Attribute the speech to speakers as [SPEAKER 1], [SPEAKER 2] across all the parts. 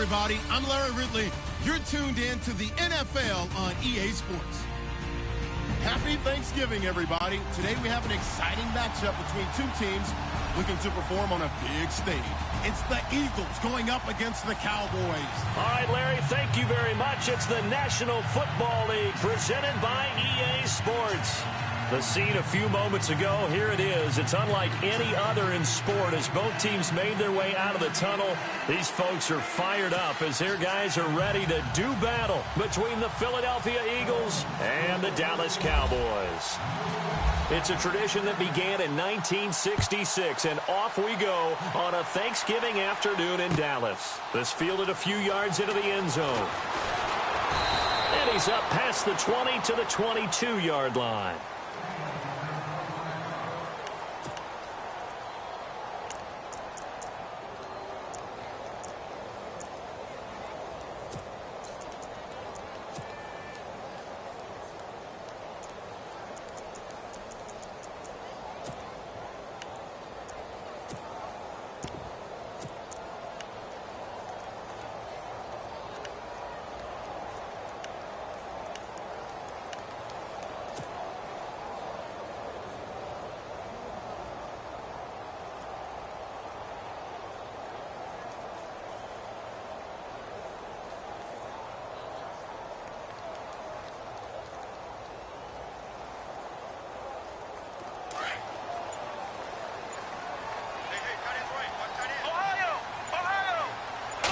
[SPEAKER 1] everybody. I'm Larry Ridley. You're tuned in to the NFL on EA Sports. Happy Thanksgiving, everybody. Today we have an exciting matchup between two teams looking to perform on a big stage. It's the Eagles going up against the Cowboys.
[SPEAKER 2] All right, Larry, thank you very much. It's the National Football League presented by EA Sports. The scene a few moments ago, here it is. It's unlike any other in sport as both teams made their way out of the tunnel. These folks are fired up as their guys are ready to do battle between the Philadelphia Eagles and the Dallas Cowboys. It's a tradition that began in 1966, and off we go on a Thanksgiving afternoon in Dallas. This fielded a few yards into the end zone. And he's up past the 20 to the 22-yard line.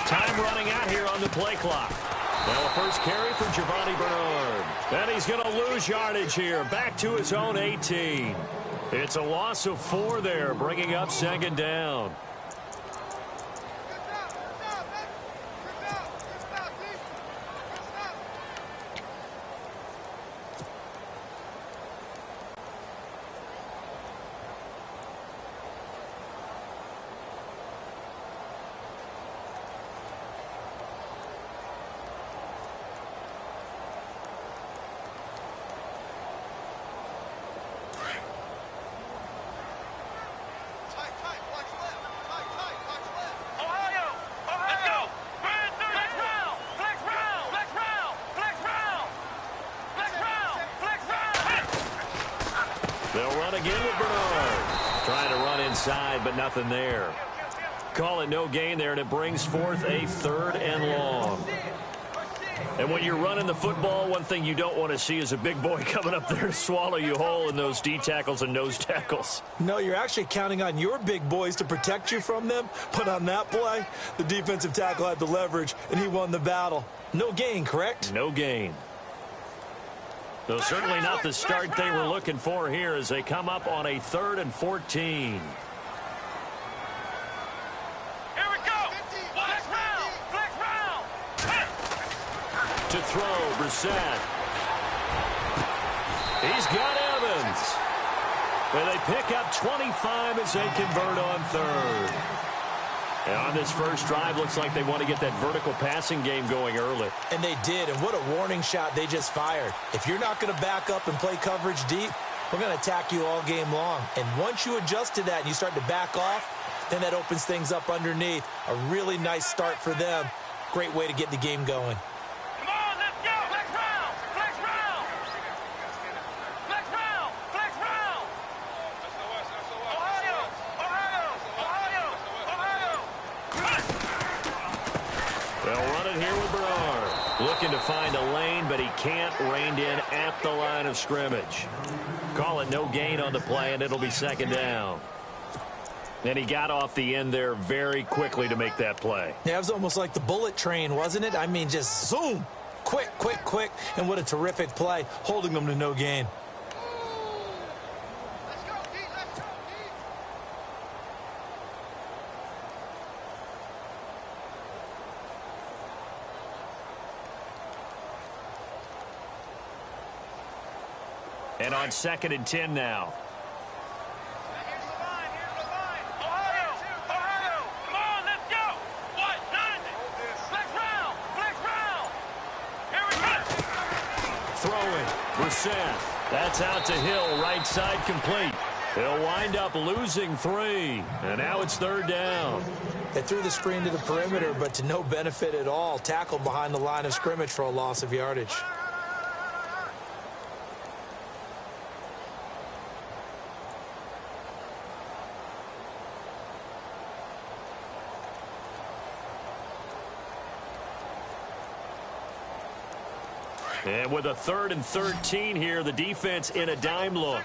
[SPEAKER 2] Time running out here on the play clock. Now a first carry for Giovanni Bernard. And he's going to lose yardage here. Back to his own 18. It's a loss of 4 there, bringing up second down. They'll run again with Bernard. Trying to run inside, but nothing there. Call it no gain there, and it brings forth a 3rd and long. And when you're running the football, one thing you don't want to see is a big boy coming up there to swallow you whole in those D tackles and nose tackles.
[SPEAKER 3] No, you're actually counting on your big boys to protect you from them. But on that play, the defensive tackle had the leverage, and he won the battle. No gain, correct?
[SPEAKER 2] No gain. So certainly not the start they were looking for here as they come up on a 3rd and 14.
[SPEAKER 4] Here we go. Flex round. Flex round.
[SPEAKER 2] To throw, Brissett. He's got Evans. And they pick up 25 as they convert on 3rd. And on this first drive, looks like they want to get that vertical passing game going early.
[SPEAKER 3] And they did, and what a warning shot they just fired. If you're not going to back up and play coverage deep, we're going to attack you all game long. And once you adjust to that and you start to back off, then that opens things up underneath. A really nice start for them. Great way to get the game going.
[SPEAKER 4] Come on, let's go. Flex round. Flex round. Flex round. Flex round. Ohio. Ohio. Ohio. Ohio.
[SPEAKER 2] They'll run it here with Bernard. Looking to find a lane, but he can't rein in at the line of scrimmage. Call it no gain on the play, and it'll be second down. And he got off the end there very quickly to make that play.
[SPEAKER 3] Yeah, it was almost like the bullet train, wasn't it? I mean, just zoom. Quick, quick, quick. And what a terrific play, holding them to no gain.
[SPEAKER 2] And on 2nd and 10 now.
[SPEAKER 4] Here's the line. Ohio. Ohio. Come on, let's go. What? None. Flex round. Flex round. Here we go.
[SPEAKER 2] Throwing. Brissett. That's out to Hill. Right side complete. He'll wind up losing 3, and now it's 3rd down.
[SPEAKER 3] They threw the screen to the perimeter, but to no benefit at all. Tackled behind the line of scrimmage for a loss of yardage.
[SPEAKER 2] And with a 3rd and 13 here, the defense in a dime look.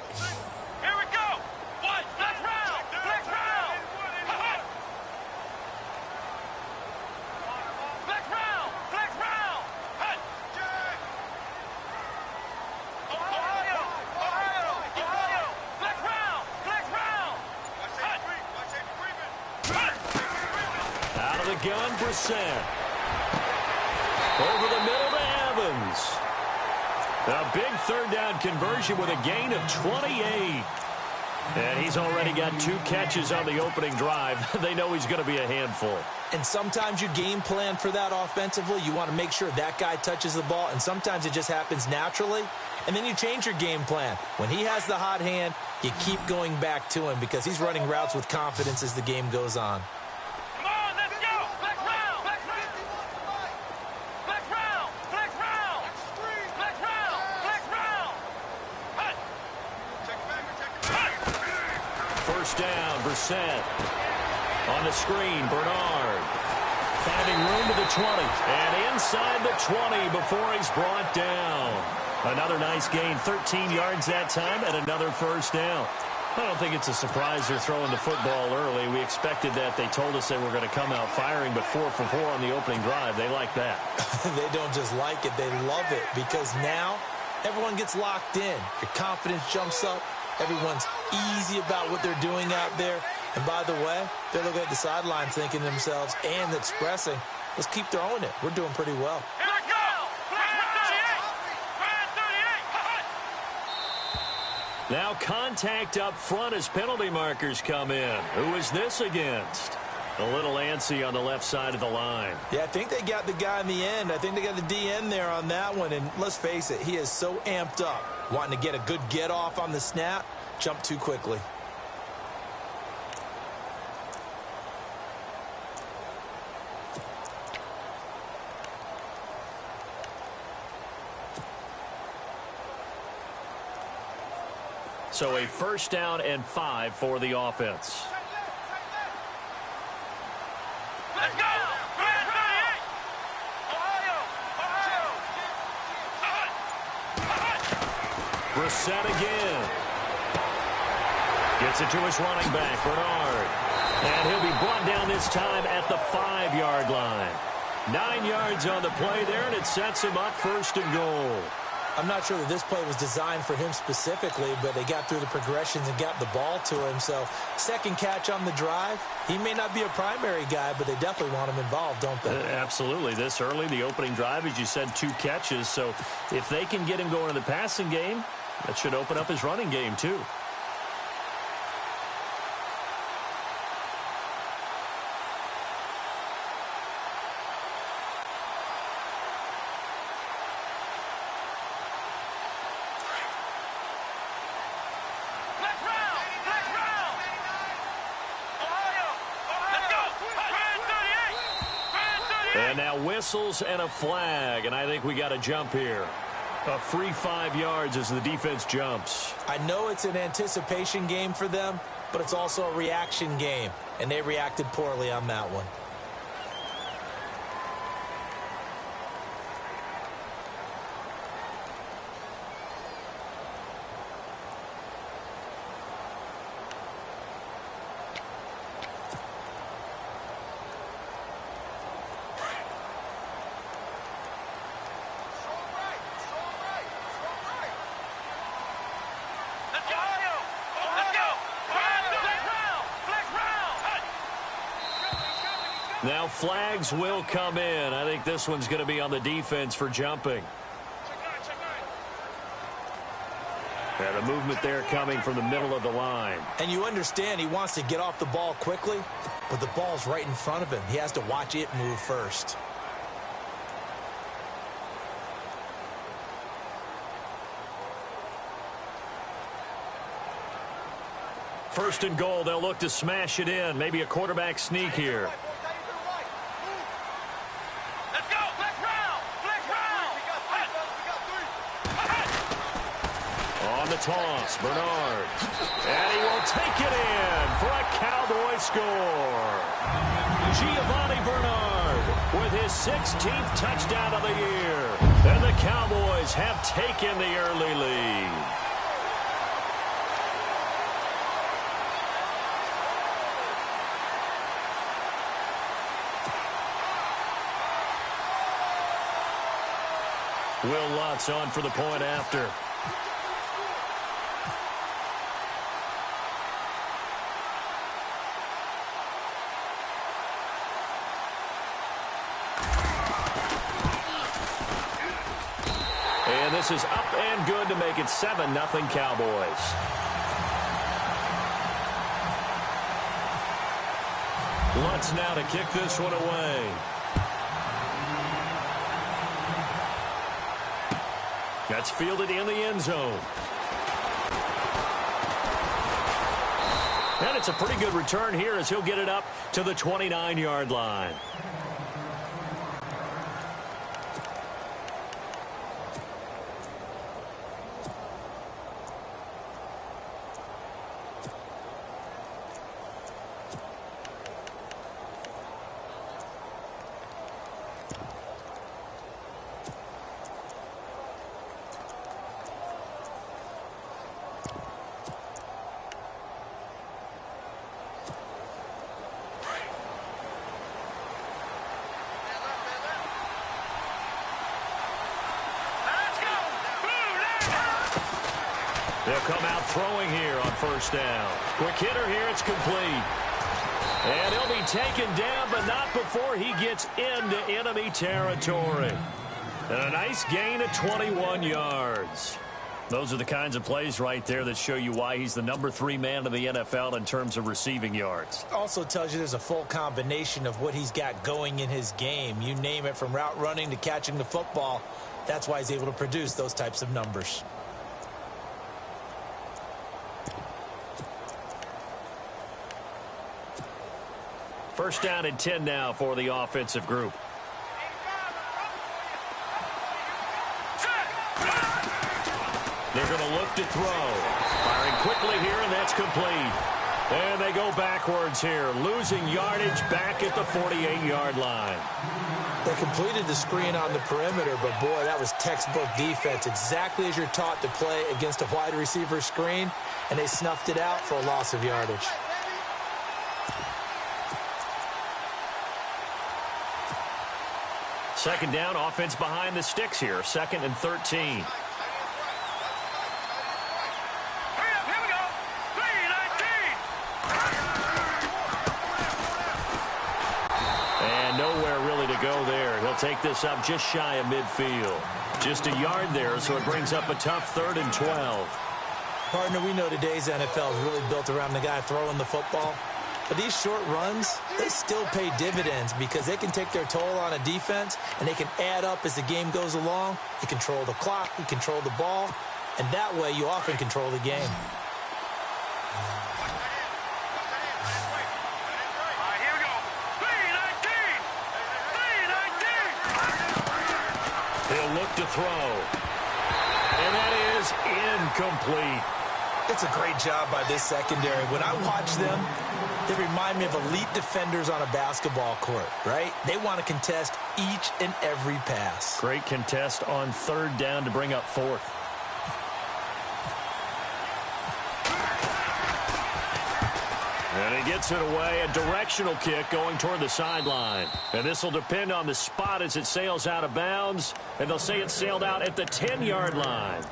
[SPEAKER 4] Here we go. What? Flex round. Flex round. Flex round. Flex round. Hut. Ohio. Ohio. Ohio. Flex round. Flex round. Hut.
[SPEAKER 2] Out of the gun, Brissett. Over the middle to Evans. A big 3rd down conversion with a gain of 28. And he's already got 2 catches on the opening drive. They know he's going to be a handful.
[SPEAKER 3] And sometimes you game plan for that offensively. You want to make sure that guy touches the ball, and sometimes it just happens naturally. And then you change your game plan. When he has the hot hand, you keep going back to him because he's running routes with confidence as the game goes on.
[SPEAKER 4] Come on, let's go. Flex round. Flex round. Flex round. Flex round. Flex round. Flex round. Hut.
[SPEAKER 2] First down, Brissett. On the screen, Bernard. Finding room to the 20. And inside the 20 before he's brought down. Another nice gain, 13 yards that time, and another first down. I don't think it's a surprise they're throwing the football early. We expected that. They told us they were going to come out firing, but 4 for 4 on the opening drive. They like that.
[SPEAKER 3] They don't just like it, they love it, because now everyone gets locked in. Your confidence jumps up. Everyone's easy about what they're doing out there. And by the way, they're looking at the sidelines thinking to themselves and expressing, let's keep throwing it. We're doing pretty well.
[SPEAKER 4] Here we go. Flex 38.
[SPEAKER 2] Now contact up front as penalty markers come in. Who is this against? A little antsy on the left side of the line.
[SPEAKER 3] Yeah, I think they got the guy in the end. I think they got the DN there on that one. And let's face it, he is so amped up, wanting to get a good get off on the snap, jump too quickly.
[SPEAKER 2] So a first down and 5 for the offense.
[SPEAKER 4] Let's go. Flex 38. Ohio. Ohio.
[SPEAKER 2] Brissett again. Gets it to his running back, Bernard. And he'll be brought down this time at the 5-yard line. 9 yards on the play there, and it sets him up 1st and goal.
[SPEAKER 3] I'm not sure that this play was designed for him specifically, but they got through the progressions and got the ball to him. So, second catch on the drive. He may not be a primary guy, but they definitely want him involved, don't they?
[SPEAKER 2] Absolutely. This early, the opening drive, as you said, 2 catches. So, if they can get him going in the passing game, that should open up his running game, too. And now whistles and a flag, and I think we got a jump here. A free 5 yards as the defense jumps.
[SPEAKER 3] I know it's an anticipation game for them, but it's also a reaction game, and they reacted poorly on that one.
[SPEAKER 2] Now flags will come in. I think this one's going to be on the defense for jumping. And the movement there coming from the middle of the line.
[SPEAKER 3] And you understand he wants to get off the ball quickly, but the ball's right in front of him. He has to watch it move first.
[SPEAKER 2] first and goal. They'll look to smash it in. Maybe a quarterback sneak here.
[SPEAKER 4] Let's go. Flex round. Flex round.
[SPEAKER 2] On the toss, Bernard. And he will take it in for a Cowboy score. Giovanni Bernard with his 16th touchdown of the year. And the Cowboys have taken the early lead. Will Lutz on for the point after. And this is up and good to make it 7-0 Cowboys. Lutz now to kick this one away. That's fielded in the end zone. And it's a pretty good return here as he'll get it up to the 29-yard line. They'll come out throwing here on first down. Quick hitter here, it's complete. And he'll be taken down, but not before he gets into enemy territory. And a nice gain of 21 yards. Those are the kinds of plays right there that show you why he's the #3 man in the NFL in terms of receiving yards.
[SPEAKER 3] Also tells you there's a full combination of what he's got going in his game. You name it, from route running to catching the football. That's why he's able to produce those types of numbers.
[SPEAKER 2] First down and 10 now for the offensive group. They're going to look to throw. Firing quickly here, and that's complete. And they go backwards here, losing yardage back at the 48-yard line.
[SPEAKER 3] They completed the screen on the perimeter, but boy, that was textbook defense. Exactly as you're taught to play against a wide receiver screen, and they snuffed it out for a loss of yardage.
[SPEAKER 2] Second down, offense behind the sticks here. 2nd and 13. And nowhere really to go there. He'll take this up just shy of midfield. Just a yard there, so it brings up a tough 3rd and 12.
[SPEAKER 3] Partner, we know today's NFL is really built around the guy throwing the football. But these short runs, they still pay dividends because they can take their toll on a defense, and they can add up as the game goes along. You control the clock, you control the ball, and that way you often control the game.
[SPEAKER 4] Here we go. 3-19.
[SPEAKER 2] He'll look to throw. And that is incomplete.
[SPEAKER 3] It's a great job by this secondary. When I watch them, they remind me of elite defenders on a basketball court, right? They want to contest each and every pass.
[SPEAKER 2] Great contest on 3rd down to bring up 4th. And he gets it away, a directional kick going toward the sideline. And this will depend on the spot as it sails out of bounds. And they'll say it sailed out at the 10-yard line.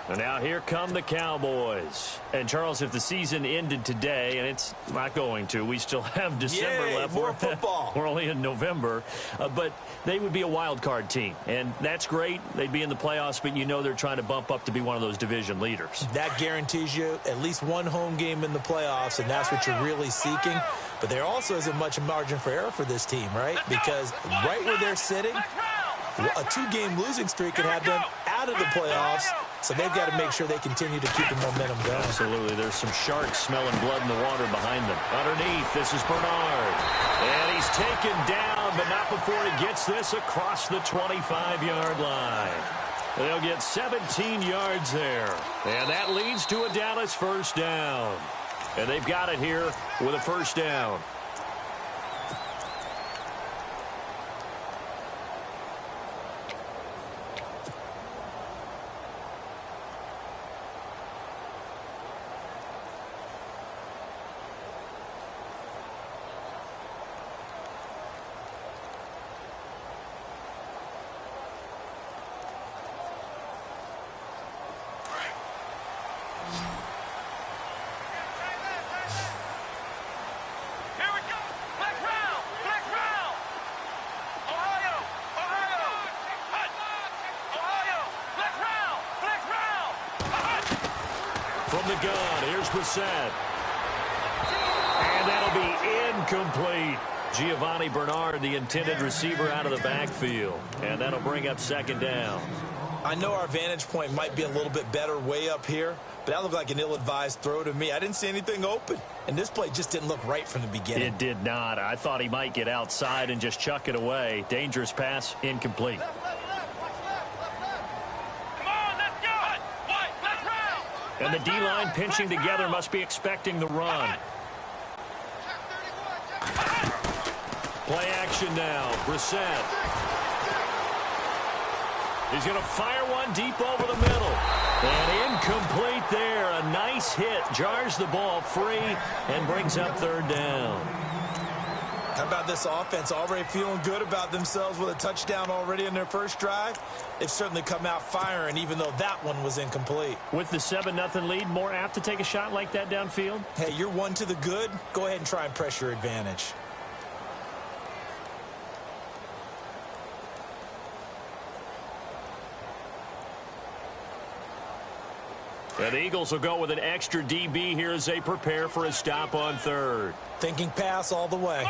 [SPEAKER 2] And now here come the Cowboys. And, Charles, if the season ended today, and it's not going to, we still have December left.
[SPEAKER 3] More football.
[SPEAKER 2] We're only in November. But they would be a wild card team. And that's great. They'd be in the playoffs, but you know they're trying to bump up to be one of those division leaders.
[SPEAKER 3] That guarantees you at least one home game in the playoffs, and that's what you're really seeking. But there also isn't much margin for error for this team, right? Because right where they're sitting, a 2-game losing streak could have them out of the playoffs. So they've got to make sure they continue to keep the momentum going.
[SPEAKER 2] Absolutely. There's some sharks smelling blood in the water behind them. Underneath, this is Bernard. And he's taken down, but not before he gets this across the 25-yard line. They'll get 17 yards there. And that leads to a Dallas first down. And they've got it here with a first down. From the gun, here's Brissett. And that'll be incomplete. Giovanni Bernard, the intended receiver, out of the backfield. And that'll bring up second down.
[SPEAKER 3] I know our vantage point might be a little bit better way up here, but that looked like an ill-advised throw to me. I didn't see anything open, and this play just didn't look right from the beginning.
[SPEAKER 2] It did not. I thought he might get outside and just chuck it away. Dangerous pass, incomplete. And the D-line pinching together must be expecting the run. Play action now. Brissett. He's going to fire one deep over the middle. And incomplete there. A nice hit. Jars the ball free and brings up third down.
[SPEAKER 3] How about this offense already feeling good about themselves with a touchdown already in their first drive? They've certainly come out firing, even though that one was incomplete.
[SPEAKER 2] With the 7-0 lead, more apt to take a shot like that downfield?
[SPEAKER 3] Hey, you're one to the good. Go ahead and try and press your advantage.
[SPEAKER 2] And the Eagles will go with an extra DB here as they prepare for a stop on third.
[SPEAKER 3] Thinking pass all the way.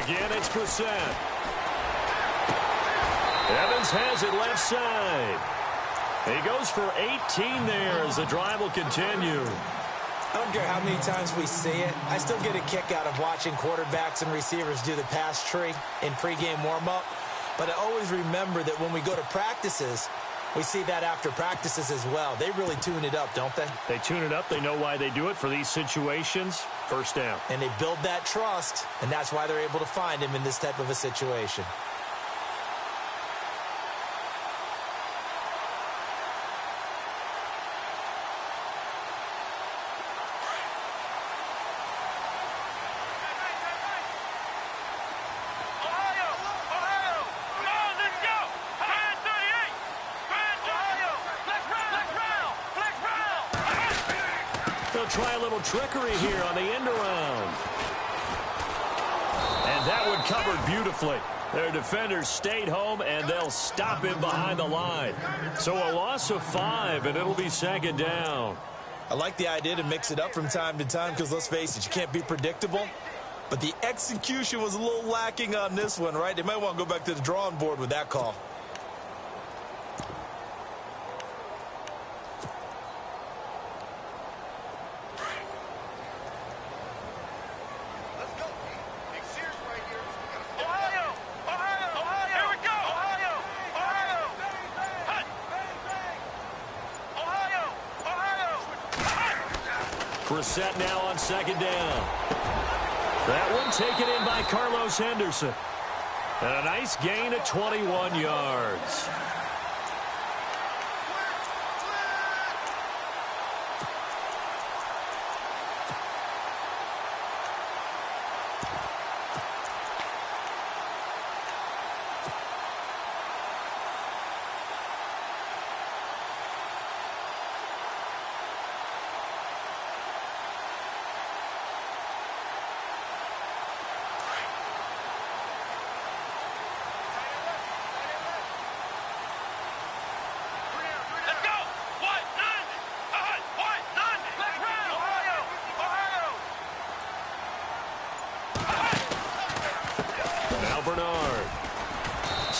[SPEAKER 2] Again, it's Brissett. Evans has it left side. He goes for 18 there as the drive will continue.
[SPEAKER 3] I don't care how many times we see it. I still get a kick out of watching quarterbacks and receivers do the pass tree in pregame warm-up. But I always remember that when we go to practices, we see that after practices as well. They really tune it up, don't they?
[SPEAKER 2] They tune it up. They know why they do it for these situations. First down.
[SPEAKER 3] And they build that trust, and that's why they're able to find him in this type of a situation.
[SPEAKER 2] Try a little trickery here on the end around. And that one covered beautifully. Their defenders stayed home, and they'll stop him behind the line. So a loss of 5, and it'll be second down.
[SPEAKER 3] I like the idea to mix it up from time to time because, let's face it, you can't be predictable. But the execution was a little lacking on this one, right? They might want to go back to the drawing board with that call.
[SPEAKER 2] Brissett now on second down. That one taken in by Carlos Henderson. And a nice gain of 21 yards.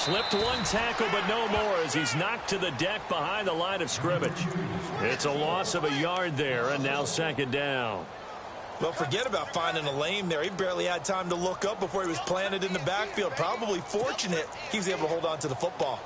[SPEAKER 2] Slipped one tackle, but no more as he's knocked to the deck behind the line of scrimmage. It's a loss of a yard there, and now second down.
[SPEAKER 3] Well, forget about finding a lane there. He barely had time to look up before he was planted in the backfield. Probably fortunate he was able to hold on to the football.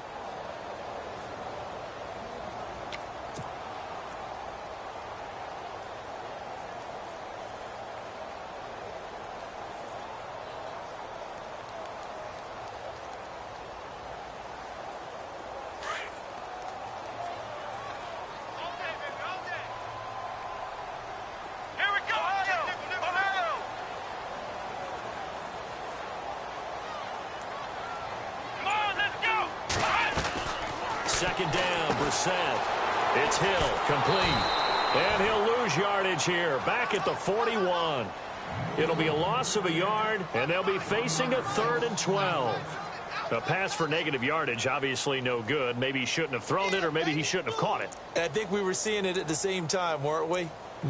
[SPEAKER 2] Second down, Brissett. It's Hill, complete. And he'll lose yardage here, back at the 41. It'll be a loss of a yard, and they'll be facing a 3rd and 12. A pass for negative yardage, obviously no good. Maybe he shouldn't have thrown it, or maybe he shouldn't have caught it.
[SPEAKER 3] I think we were seeing it at the same time, weren't we?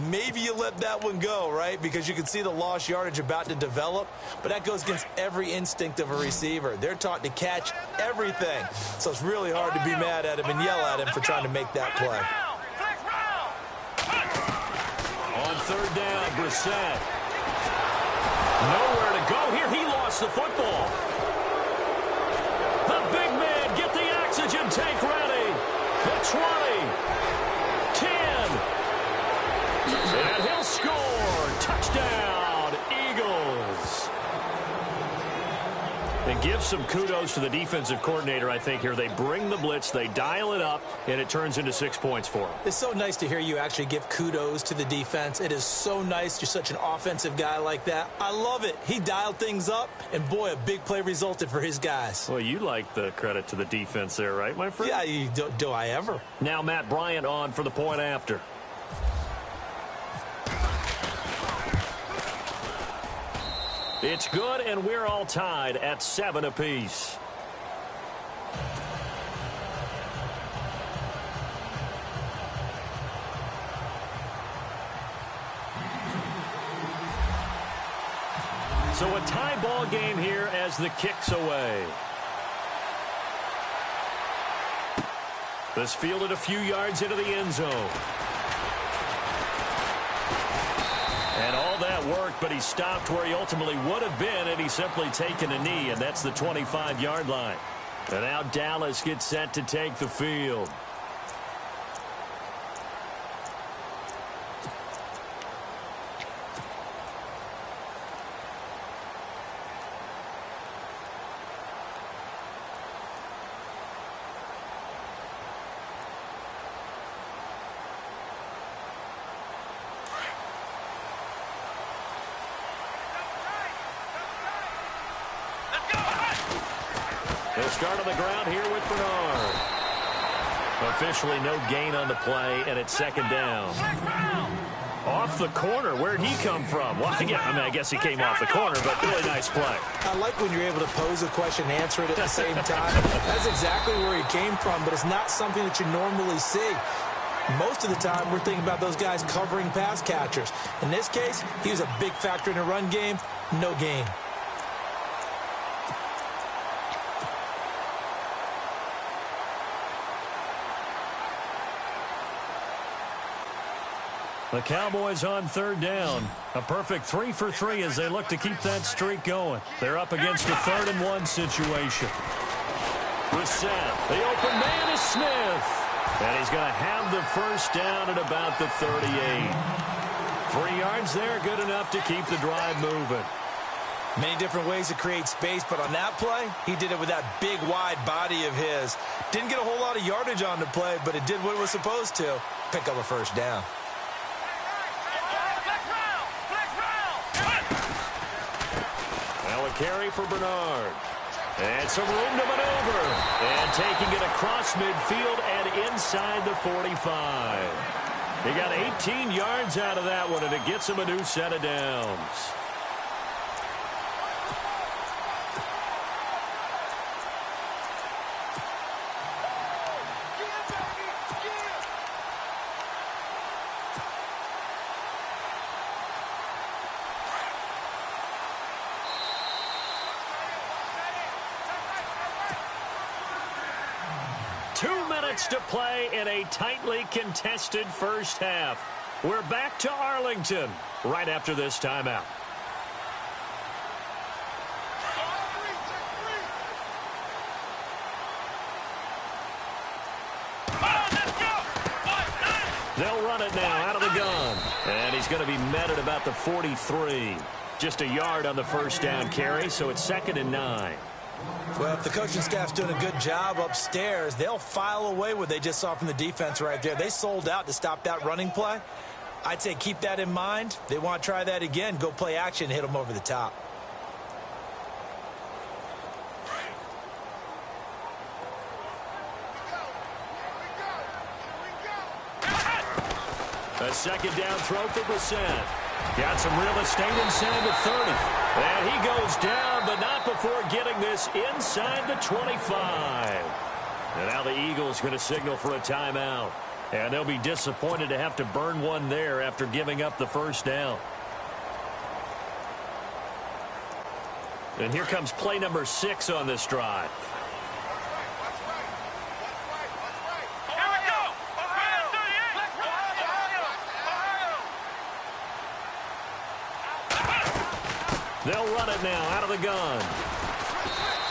[SPEAKER 3] Maybe you let that one go, right? Because you can see the lost yardage about to develop. But that goes against every instinct of a receiver. They're taught to catch everything. So it's really hard to be mad at him and yell at him for trying to make that play.
[SPEAKER 2] On 3rd down, Brissett. Nowhere to go here. He lost the football. The big man, get the oxygen tank ready. The 20. 10. And he'll score. Touchdown, Eagles. And give some kudos to the defensive coordinator, I think, here. They bring the blitz, they dial it up, and it turns into 6 points for them.
[SPEAKER 3] It's so nice to hear you actually give kudos to the defense. It is so nice. You're such an offensive guy like that. I love it. He dialed things up, and boy, a big play resulted for his guys.
[SPEAKER 2] Well, you like the credit to the defense there, right, my friend?
[SPEAKER 3] Yeah, do I ever?
[SPEAKER 2] Now Matt Bryant on for the point after. It's good, and we're all tied at 7 apiece. So a tie ball game here as the kick's away. This fielded a few yards into the end zone. And all that worked, but he stopped where he ultimately would have been had he simply taken a knee, and that's the 25-yard line. And now Dallas gets set to take the field. They'll start on the ground here with Bernard. Officially no gain on the play, and it's second down. Off the corner. Where'd he come from? Well, I guess he came off the corner, but really nice play.
[SPEAKER 3] I like when you're able to pose a question and answer it at the same time. That's exactly where he came from, but it's not something that you normally see. Most of the time, we're thinking about those guys covering pass catchers. In this case, he was a big factor in the run game. No gain.
[SPEAKER 2] The Cowboys on third down. A perfect 3 for 3 as they look to keep that streak going. They're up against a 3rd and 1 situation. Brissett. The open man is Smith. And he's going to have the first down at about the 38. 3 yards there, good enough to keep the drive moving.
[SPEAKER 3] Many different ways to create space, but on that play, he did it with that big, wide body of his. Didn't get a whole lot of yardage on the play, but it did what it was supposed to. Pick up a first down.
[SPEAKER 2] Now a carry for Bernard. And some room to maneuver. And taking it across midfield and inside the 45. He got 18 yards out of that one, and it gets him a new set of downs. minutes to play in a tightly contested first half. We're back to Arlington right after this timeout. They'll run it now out of the gun. And he's going to be met at about the 43. Just a yard on the first down carry, so it's 2nd and 9.
[SPEAKER 3] Well, if the coaching staff's doing a good job upstairs, they'll file away what they just saw from the defense right there. They sold out to stop that running play. I'd say keep that in mind. They want to try that again. Go play action, hit them over the top.
[SPEAKER 2] A 2nd down throw for Brissett. Got some real estate inside the 30. And he goes down, but not before getting this inside the 25. And now the Eagles going to signal for a timeout. And they'll be disappointed to have to burn one there after giving up the first down. And here comes play number 6 on this drive. They'll run it now out of the gun.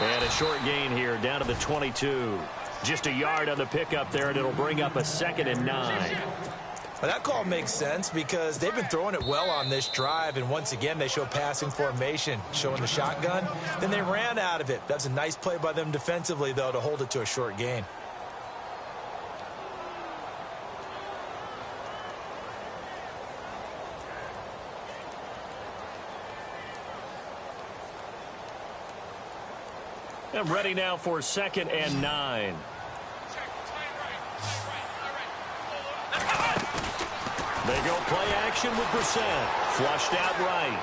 [SPEAKER 2] And a short gain here down to the 22. Just a yard on the pickup there, and it'll bring up a 2nd and 9.
[SPEAKER 3] Well, that call makes sense because they've been throwing it well on this drive, and once again they show passing formation, showing the shotgun. Then they ran out of it. That's a nice play by them defensively, though, to hold it to a short gain.
[SPEAKER 2] I'm ready now for 2nd and 9. They go play action with Brissett. Flushed out right.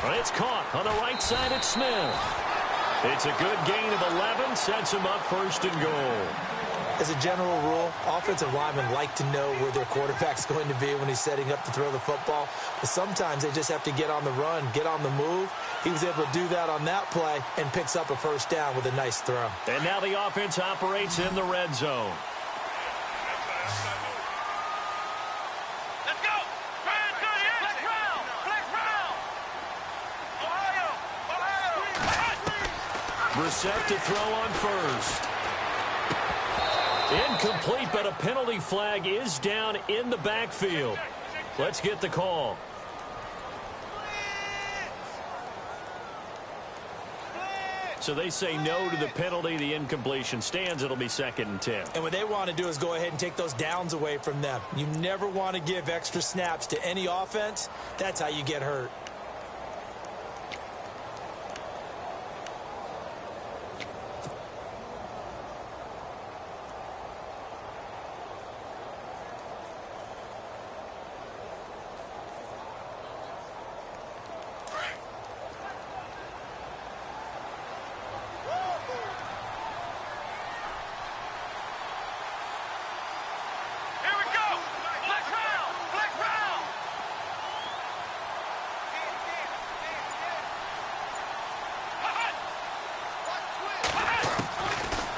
[SPEAKER 2] But it's caught on the right side at Smith. It's a good gain of 11. Sets him up 1st and goal.
[SPEAKER 3] As a general rule, offensive linemen like to know where their quarterback's going to be when he's setting up to throw the football. But sometimes they just have to get on the run, get on the move. He was able to do that on that play and picks up a first down with a nice throw.
[SPEAKER 2] And now the offense operates in the red zone.
[SPEAKER 4] Let's go! Flex round! Flex round! Ohio!
[SPEAKER 2] Brissett to throw on first. Incomplete, but a penalty flag is down in the backfield. Let's get the call. So they say no to the penalty. The incompletion stands. It'll be 2nd and 10.
[SPEAKER 3] And what they want to do is go ahead and take those downs away from them. You never want to give extra snaps to any offense. That's how you get hurt.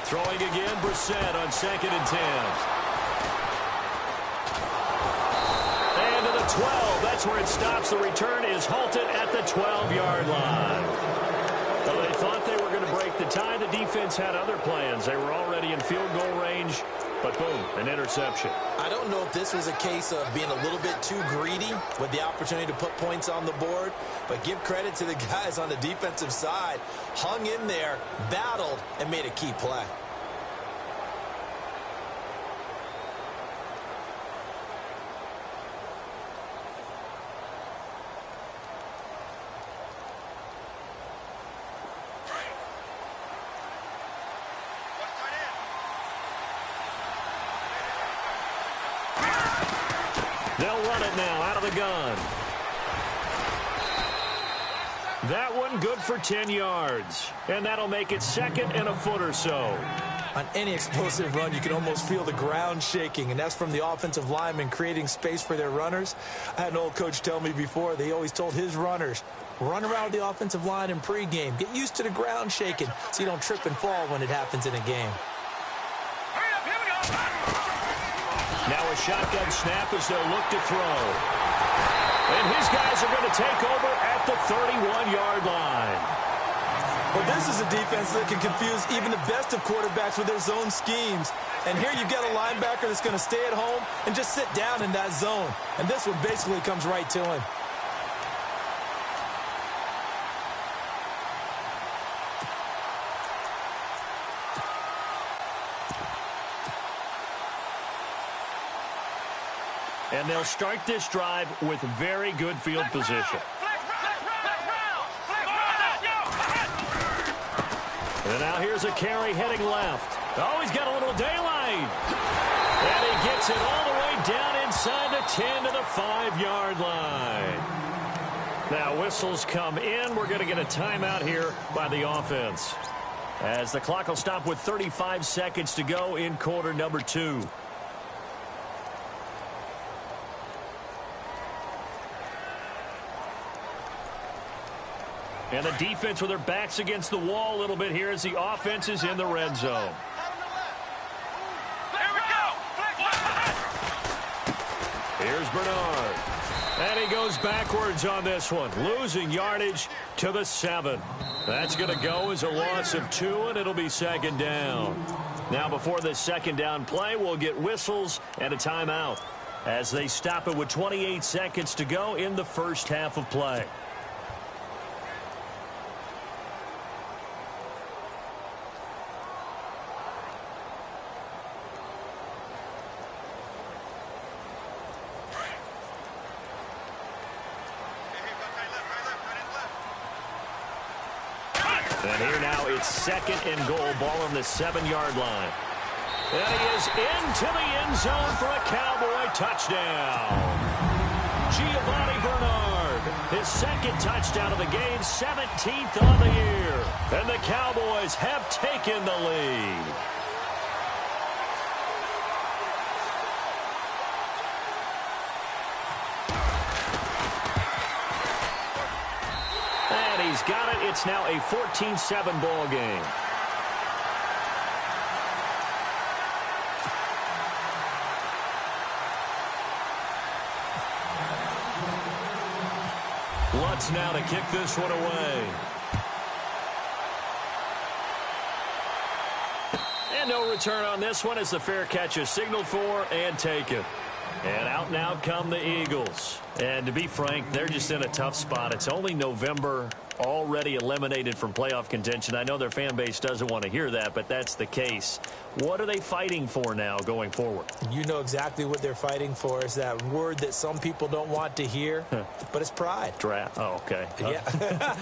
[SPEAKER 2] Throwing again, Brissett on 2nd and 10. And to the 12. That's where it stops. The return is halted at the 12-yard line. Well, they thought they were going to break the tie. The defense had other plans. They were already in field goal range. But boom, an interception.
[SPEAKER 3] I don't know if this was a case of being a little bit too greedy with the opportunity to put points on the board, but give credit to the guys on the defensive side. Hung in there, battled, and made a key play.
[SPEAKER 2] They'll run it now out of the gun. That one good for 10 yards. And that'll make it 2nd and a foot or so.
[SPEAKER 3] On any explosive run, you can almost feel the ground shaking, and that's from the offensive linemen creating space for their runners. I had an old coach tell me before, they always told his runners, run around the offensive line in pregame. Get used to the ground shaking so you don't trip and fall when it happens in a game.
[SPEAKER 4] Hurry up, here we go!
[SPEAKER 2] shotgun snap as they'll look to throw. And his guys are going to take over at the 31-yard line.
[SPEAKER 3] Well, this is a defense that can confuse even the best of quarterbacks with their zone schemes. And here you've got a linebacker that's going to stay at home and just sit down in that zone. And this one basically comes right to him.
[SPEAKER 2] And they'll start this drive with very good field position. And now here's a carry heading left. Oh, he's got a little daylight. And he gets it all the way down inside the 10 to the 5-yard line. Now whistles come in. We're going to get a timeout here by the offense, as the clock will stop with 35 seconds to go in quarter number 2. And the defense with their backs against the wall a little bit here as the offense is in the red zone.
[SPEAKER 4] Here we go.
[SPEAKER 2] Here's Bernard. And he goes backwards on this one, losing yardage to the 7. That's going to go as a loss of 2, and it'll be second down. Now before this second down play, we'll get whistles and a timeout as they stop it with 28 seconds to go in the first half of play. And here now it's second and goal, ball on the 7-yard line. And he is into the end zone for a Cowboy touchdown. Giovanni Bernard, his second touchdown of the game, 17th on the year. And the Cowboys have taken the lead. He's got it. It's now a 14-7 ball game. Lutz now to kick this one away. And no return on this one as the fair catch is signaled for and taken. And out now come the Eagles. And to be frank, they're just in a tough spot. It's only November, already eliminated from playoff contention. I know their fan base doesn't want to hear that, but that's the case. What are they fighting for now going forward?
[SPEAKER 3] You know exactly what they're fighting for. Is that word that some people don't want to hear, but it's pride.
[SPEAKER 2] Draft. Oh, okay.
[SPEAKER 3] Yeah.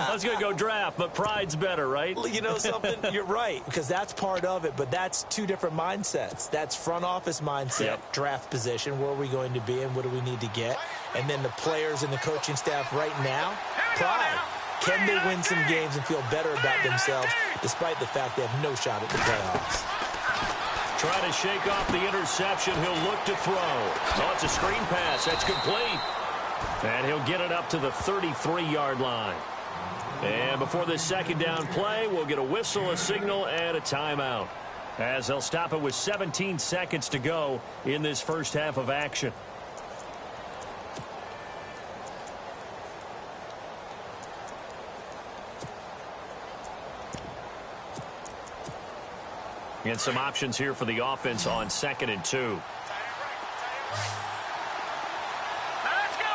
[SPEAKER 2] I was going to go draft, but pride's better, right?
[SPEAKER 3] You know something? You're right, because that's part of it, but that's two different mindsets. That's front office mindset, draft position, where are we going to be and what do we need to get? And then the players and the coaching staff right now, pride. Can they win some games and feel better about themselves despite the fact they have no shot at the playoffs?
[SPEAKER 2] Trying to shake off the interception. He'll look to throw. Oh, it's a screen pass. That's complete. And he'll get it up to the 33-yard line. And before this second down play, we'll get a whistle, a signal, and a timeout, as they'll stop it with 17 seconds to go in this first half of action. And some options here for the offense on 2nd and 2.
[SPEAKER 4] Let's go.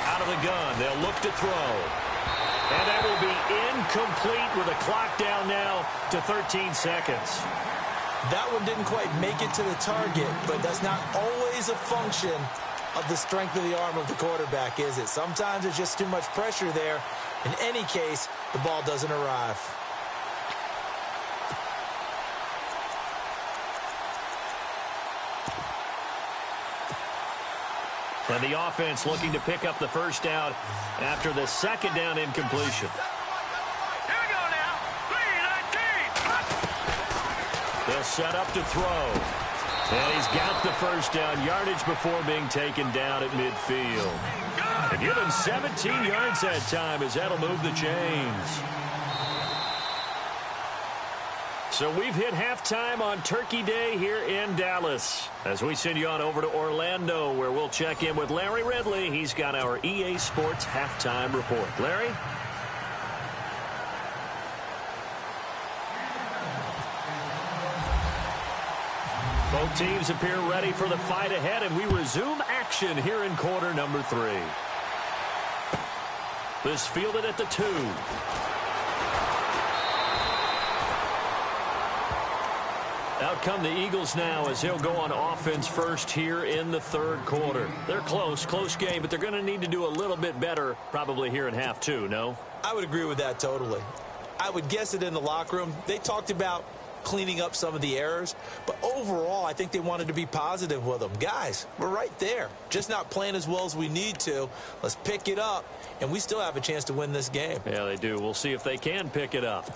[SPEAKER 2] Out of the gun, they'll look to throw. And that will be incomplete with a clock down now to 13 seconds.
[SPEAKER 3] That one didn't quite make it to the target, but that's not always a function of the strength of the arm of the quarterback, is it? Sometimes there's just too much pressure there. In any case, the ball doesn't arrive.
[SPEAKER 2] And the offense looking to pick up the first down after the second down incompletion.
[SPEAKER 4] Here we go now. 3-19.
[SPEAKER 2] They'll set up to throw. And he's got the first down yardage before being taken down at midfield. And give him 17 yards that time as that'll move the chains. So we've hit halftime on Turkey Day here in Dallas. As we send you on over to Orlando, where we'll check in with Larry Ridley. He's got our EA Sports halftime report. Larry? Both teams appear ready for the fight ahead, and we resume action here in quarter number 3. This fielded at the 2. Out come the Eagles now as he'll go on offense first here in the third quarter. They're close game, but they're going to need to do a little bit better probably here in half 2, no?
[SPEAKER 3] I would agree with that totally. I would guess it in the locker room. They talked about cleaning up some of the errors, but overall, I think they wanted to be positive with them. Guys, we're right there. Just not playing as well as we need to. Let's pick it up, and we still have a chance to win this game.
[SPEAKER 2] Yeah, they do. We'll see if they can pick it up.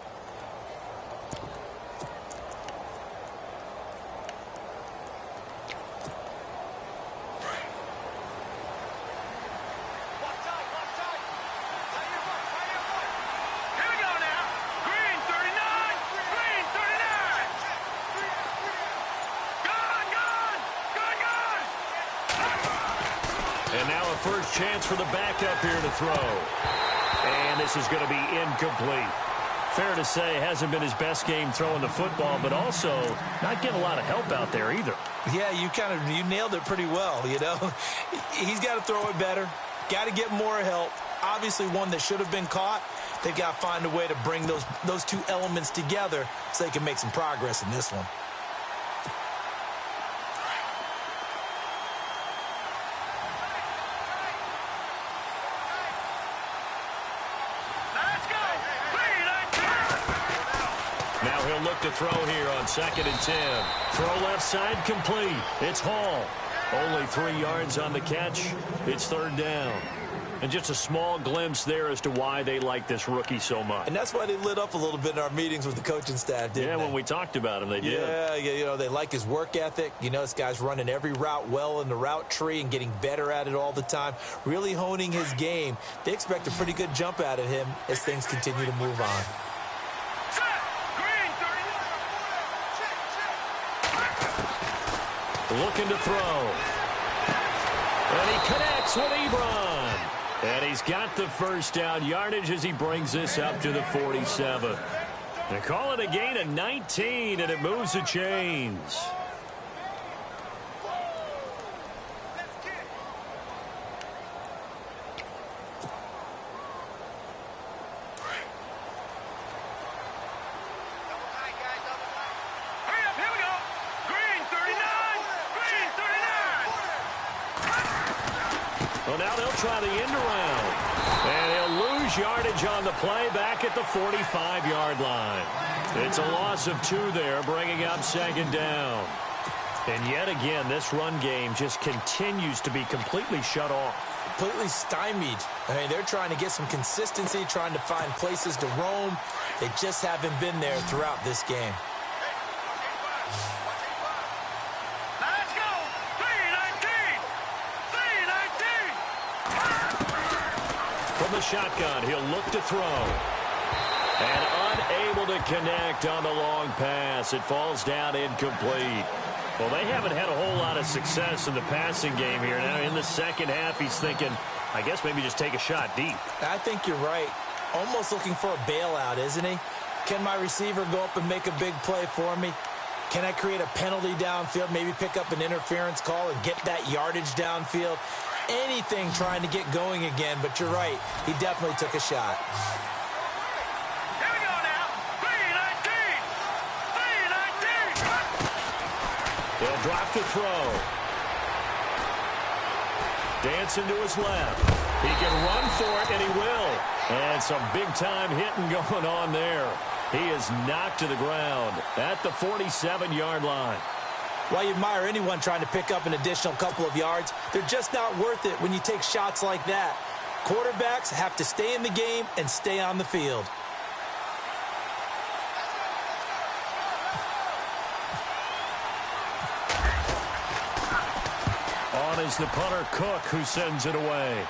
[SPEAKER 2] First chance for the backup here to throw. And this is going to be incomplete. Fair to say, hasn't been his best game throwing the football, but also not getting a lot of help out there either.
[SPEAKER 3] Yeah, you nailed it pretty well, you know. He's got to throw it better. Got to get more help. Obviously one that should have been caught. They've got to find a way to bring those two elements together so they can make some progress in this one.
[SPEAKER 2] To throw here on 2nd and 10. Throw left side complete. It's Hall. Only 3 yards on the catch. It's 3rd down. And just a small glimpse there as to why they like this rookie so much.
[SPEAKER 3] And that's why they lit up a little bit in our meetings with the coaching staff, didn't they?
[SPEAKER 2] Yeah, when we talked about him, they did.
[SPEAKER 3] Yeah, you know, they like his work ethic. You know, this guy's running every route well in the route tree and getting better at it all the time, really honing his game. They expect a pretty good jump out of him as things continue to move on.
[SPEAKER 2] Looking to throw. And he connects with Ebron. And he's got the first down yardage as he brings this up to the 47. They call it a gain of 19, and it moves the chains. Well, now they'll try the end around. And he'll lose yardage on the play back at the 45-yard line. It's a loss of 2 there, bringing up 2nd down. And yet again, this run game just continues to be completely shut off.
[SPEAKER 3] Completely stymied. I mean, they're trying to get some consistency, trying to find places to roam. They just haven't been there throughout this game.
[SPEAKER 2] From the shotgun, he'll look to throw. And unable to connect on the long pass. It falls down incomplete. Well, they haven't had a whole lot of success in the passing game here. Now, in the second half, he's thinking, I guess maybe just take a shot deep.
[SPEAKER 3] I think you're right. Almost looking for a bailout, isn't he? Can my receiver go up and make a big play for me? Can I create a penalty downfield, maybe pick up an interference call and get that yardage downfield? Anything trying to get going again, but you're right. He definitely took a shot.
[SPEAKER 4] Here we go now. 3-19.
[SPEAKER 2] They'll drop the throw. Dancing to his left. He can run for it, and he will. And some big-time hitting going on there. He is knocked to the ground at the 47-yard line.
[SPEAKER 3] While you admire anyone trying to pick up an additional couple of yards, they're just not worth it when you take shots like that. Quarterbacks have to stay in the game and stay on the field.
[SPEAKER 2] On is the punter, Cook, who sends it away.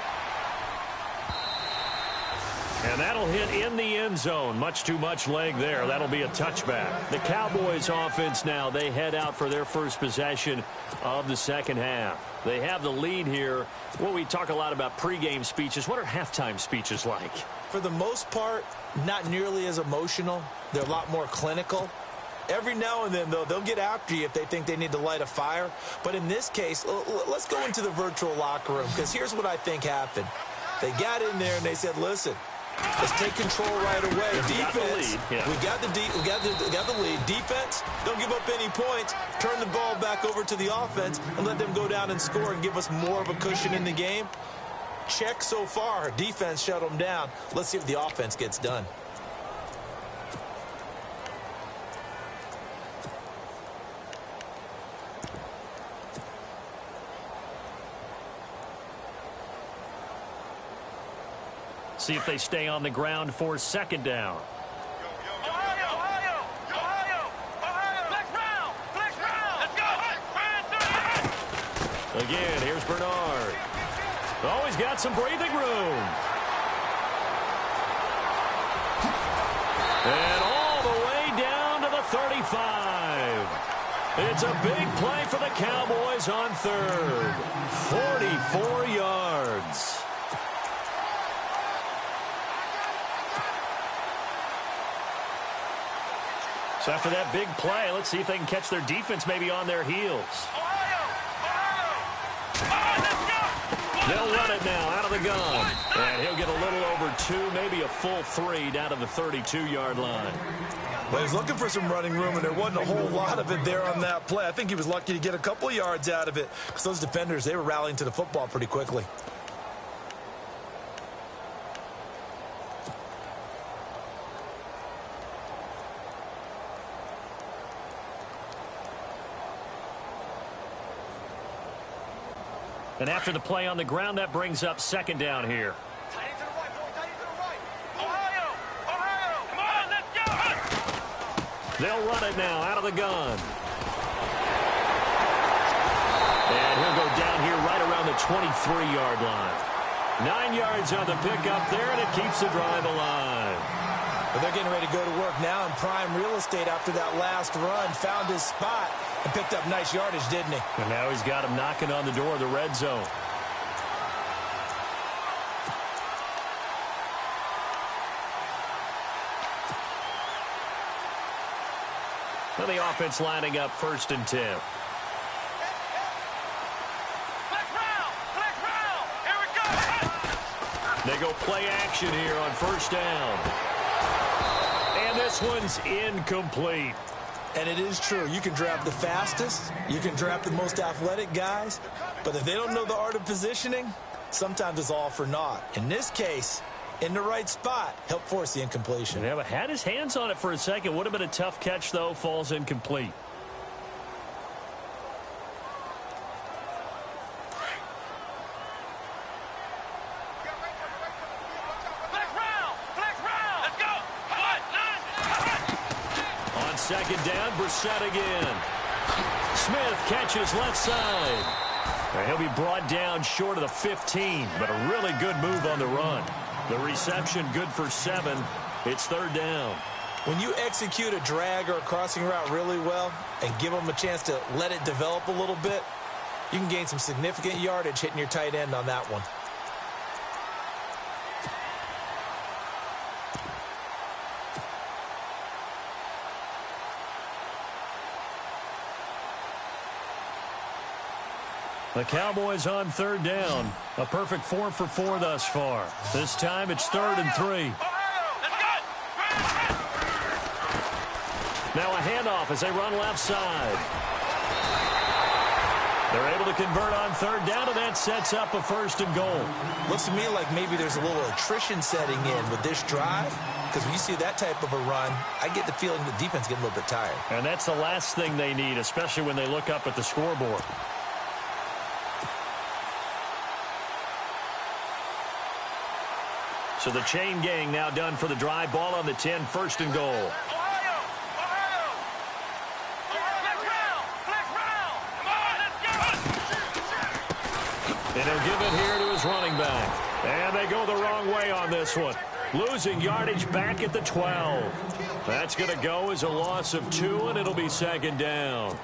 [SPEAKER 2] And that'll hit in the end zone. Much too much leg there. That'll be a touchback. The Cowboys offense now, they head out for their first possession of the second half. They have the lead here. Well, we talk a lot about pregame speeches. What are halftime speeches like?
[SPEAKER 3] For the most part, not nearly as emotional. They're a lot more clinical. Every now and then, though, they'll get after you if they think they need to light a fire. But in this case, let's go into the virtual locker room, because here's what I think happened. They got in there and they said, listen, let's take control right away. Defense, we got the lead. Defense, don't give up any points. Turn the ball back over to the offense and let them go down and score and give us more of a cushion in the game. Check so far. Defense shut them down. Let's see if the offense gets done.
[SPEAKER 2] See if they stay on the ground for second down.
[SPEAKER 4] Ohio! Flex round! Let's go!
[SPEAKER 2] Again, here's Bernard. Oh, he's got some breathing room. And all the way down to the 35. It's a big play for the Cowboys on third. 44 yards. So after that big play, let's see if they can catch their defense maybe on their heels. They'll run it now out of the gun. And he'll get a little over 2, maybe a full 3 down to the 32-yard line.
[SPEAKER 3] Well, he's looking for some running room, and there wasn't a whole lot of it there on that play. I think he was lucky to get a couple of yards out of it, because those defenders, they were rallying to the football pretty quickly.
[SPEAKER 2] And after the play on the ground, that brings up second down here.
[SPEAKER 4] Tight end to the right, boy. Tight end to the right. Ohio! Come on, let's go!
[SPEAKER 2] They'll run it now out of the gun. And he'll go down here right around the 23-yard line. 9 yards on the pickup there, and it keeps the drive alive.
[SPEAKER 3] But they're getting ready to go to work now in prime real estate after that last run. Found his spot and picked up nice yardage, didn't he?
[SPEAKER 2] And now he's got him knocking on the door of the red zone. Well, the offense lining up 1st and 10.
[SPEAKER 4] Flex round! Here we go!
[SPEAKER 2] They go play action here on 1st down. And this one's incomplete.
[SPEAKER 3] And it is true. You can draft the fastest. You can draft the most athletic guys. But if they don't know the art of positioning, sometimes it's all for naught. In this case, in the right spot, help force the incompletion.
[SPEAKER 2] Yeah, but had his hands on it for a second. Would have been a tough catch, though. Falls incomplete. Second down, Brissett again. Smith catches left side. And he'll be brought down short of the 15, but a really good move on the run. The reception good for 7. It's 3rd down.
[SPEAKER 3] When you execute a drag or a crossing route really well and give them a chance to let it develop a little bit, you can gain some significant yardage hitting your tight end on that one.
[SPEAKER 2] The Cowboys on 3rd down. A perfect 4 for 4 thus far. This time it's 3rd and 3. Now a handoff as they run left side. They're able to convert on 3rd down, and that sets up a 1st and goal.
[SPEAKER 3] Looks to me like maybe there's a little attrition setting in with this drive, because when you see that type of a run, I get the feeling the defense getting a little bit tired.
[SPEAKER 2] And that's the last thing they need, especially when they look up at the scoreboard. So the chain gang now done for the drive. Ball on the 10, 1st and goal. And he'll give it here to his running back. And they go the wrong way on this one. Losing yardage back at the 12. That's going to go as a loss of 2, and it'll be second down.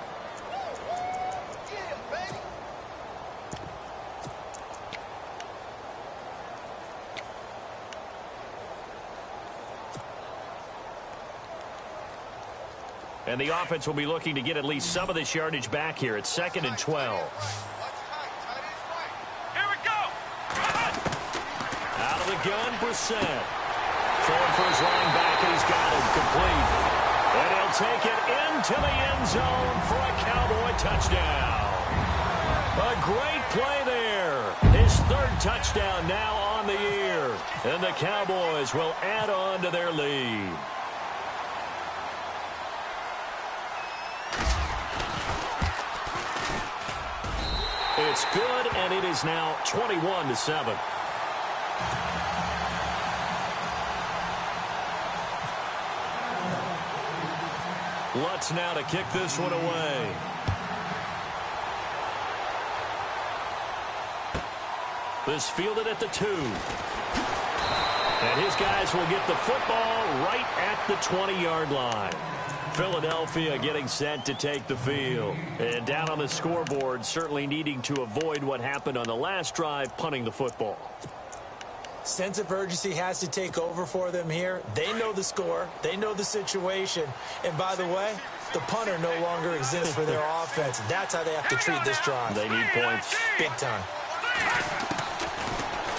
[SPEAKER 2] And the offense will be looking to get at least some of this yardage back here. It's 2nd and 12.
[SPEAKER 4] Here we go.
[SPEAKER 2] Out of the gun, Brissett. Throwing for his running back, and he's got him complete. And he'll take it into the end zone for a Cowboy touchdown. A great play there. His 3rd touchdown now on the year. And the Cowboys will add on to their lead. It's good, and it is now 21-7. Lutz now to kick this one away. This fielded at the 2. And his guys will get the football right at the 20-yard line. Philadelphia getting set to take the field. And down on the scoreboard, certainly needing to avoid what happened on the last drive, punting the football.
[SPEAKER 3] Sense of urgency has to take over for them here. They know the score. They know the situation. And by the way, the punter no longer exists for their offense. That's how they have to treat this drive.
[SPEAKER 2] They need points.
[SPEAKER 3] Big time.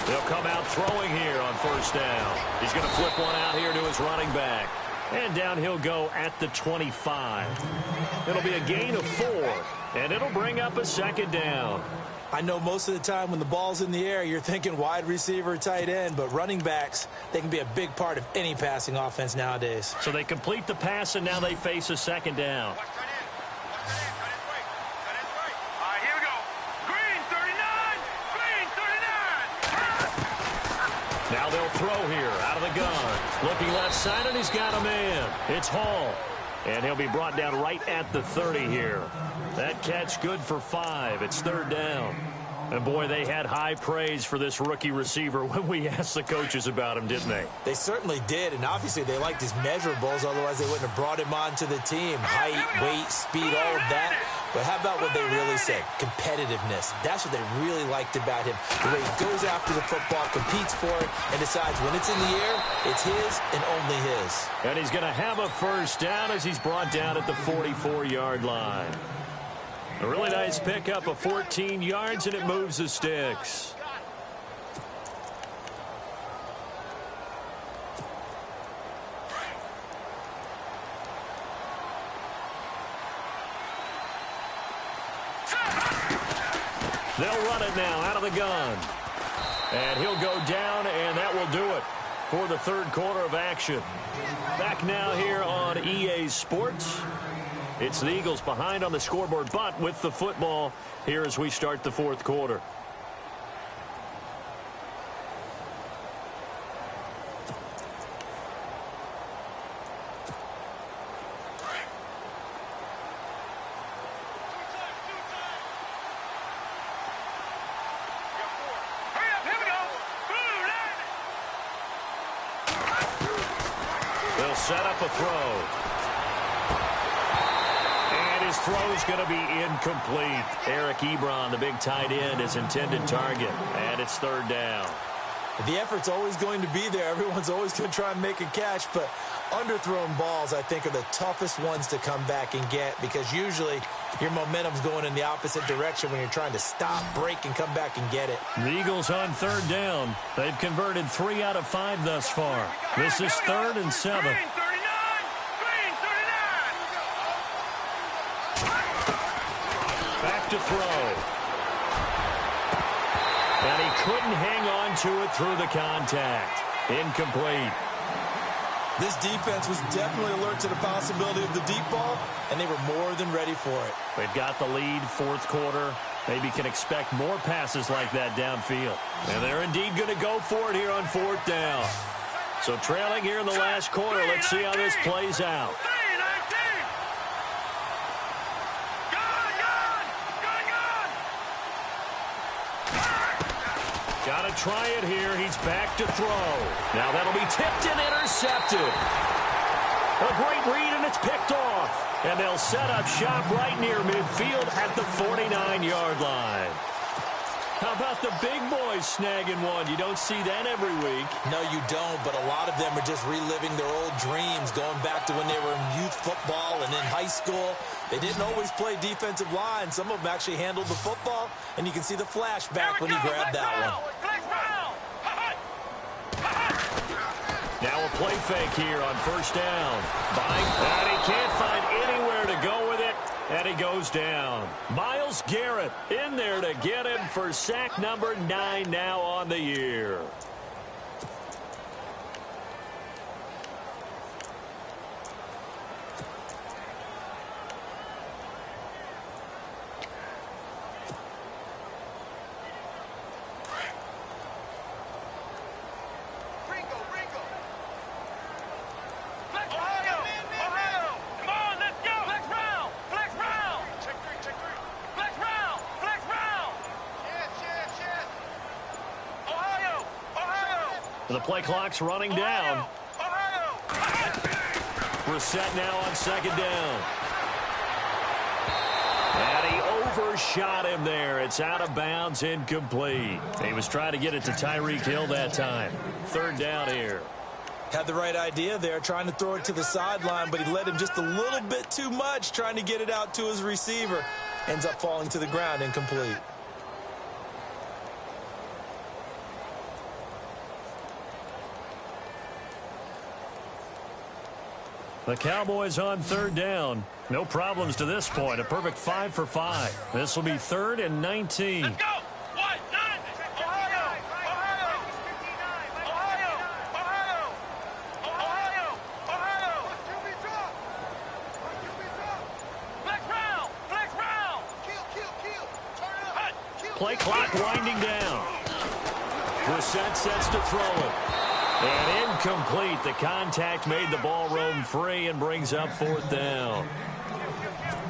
[SPEAKER 2] They'll come out throwing here on 1st down. He's going to flip one out here to his running back. And down he'll go at the 25. It'll be a gain of 4, and it'll bring up a 2nd down.
[SPEAKER 3] I know most of the time when the ball's in the air, you're thinking wide receiver, tight end, but running backs, they can be a big part of any passing offense nowadays.
[SPEAKER 2] So they complete the pass, and now they face a 2nd down.
[SPEAKER 4] All right, here we go. Green 39. Green 39.
[SPEAKER 2] Now they'll throw here out of the gun. Looking left side, and he's got a man. It's Hall. And he'll be brought down right at the 30 here. That catch good for 5. It's 3rd down. And, boy, they had high praise for this rookie receiver when we asked the coaches about him, didn't they?
[SPEAKER 3] They certainly did, and obviously they liked his measurables. Otherwise, they wouldn't have brought him onto the team. Height, weight, speed, all of that. But how about what they really said? Competitiveness. That's what they really liked about him. The way he goes after the football, competes for it, and decides when it's in the air, it's his and only his.
[SPEAKER 2] And he's going to have a 1st down as he's brought down at the 44-yard line. A really nice pickup of 14 yards, and it moves the sticks. They'll run it now out of the gun. And he'll go down, and that will do it for the 3rd quarter of action. Back now here on EA Sports. It's the Eagles behind on the scoreboard, but with the football here as we start the 4th quarter.
[SPEAKER 4] Hurry up, here we go.
[SPEAKER 2] They'll set up a throw. His throw is going to be incomplete. Eric Ebron, the big tight end, his intended target. And it's 3rd down.
[SPEAKER 3] The effort's always going to be there. Everyone's always going to try and make a catch, but underthrown balls, I think, are the toughest ones to come back and get because usually your momentum's going in the opposite direction when you're trying to stop, break, and come back and get it.
[SPEAKER 2] The Eagles on 3rd down. They've converted 3 out of 5 thus far. This is 3rd and 7.
[SPEAKER 4] Green 39. Green 39.
[SPEAKER 2] Back to throw. And he couldn't hang on to it through the contact. Incomplete.
[SPEAKER 3] This defense was definitely alert to the possibility of the deep ball, and they were more than ready for it.
[SPEAKER 2] They've got the lead, 4th quarter. Maybe can expect more passes like that downfield. And they're indeed going to go for it here on 4th down. So trailing here in the last quarter. Let's see how this plays out. Got to try it here. He's back to throw. Now that'll be tipped and intercepted. A great read, and it's picked off. And they'll set up shop right near midfield at the 49-yard line. How about the big boys snagging one? You don't see that every week.
[SPEAKER 3] No, you don't, but a lot of them are just reliving their old dreams, going back to when they were in youth football and in high school. They didn't always play defensive line. Some of them actually handled the football, and you can see the flashback when he grabbed that one.
[SPEAKER 2] Now a play fake here on first down. And he can't find anywhere to go with it, and he goes down. Myles Garrett in there to get him for sack number 9 now on the year. The play clock's running down. Brissett now on second down. And he overshot him there. It's out of bounds, incomplete. He was trying to get it to Tyreek Hill that time. Third down here.
[SPEAKER 3] Had the right idea there, trying to throw it to the sideline, but he let him just a little bit too much, trying to get it out to his receiver. Ends up falling to the ground, incomplete.
[SPEAKER 2] The Cowboys on third down. No problems to this point. A perfect 5 for 5. This will be 3rd and 19.
[SPEAKER 4] Let's go! What? 9! Ohio! Ohio! Ohio! Ohio! Ohio! Flex round! Flex round! Kill! Turn it up!
[SPEAKER 2] Play clock winding down. Brissett sets to throw it. And incomplete. The contact made the ball roam free and brings up 4th down.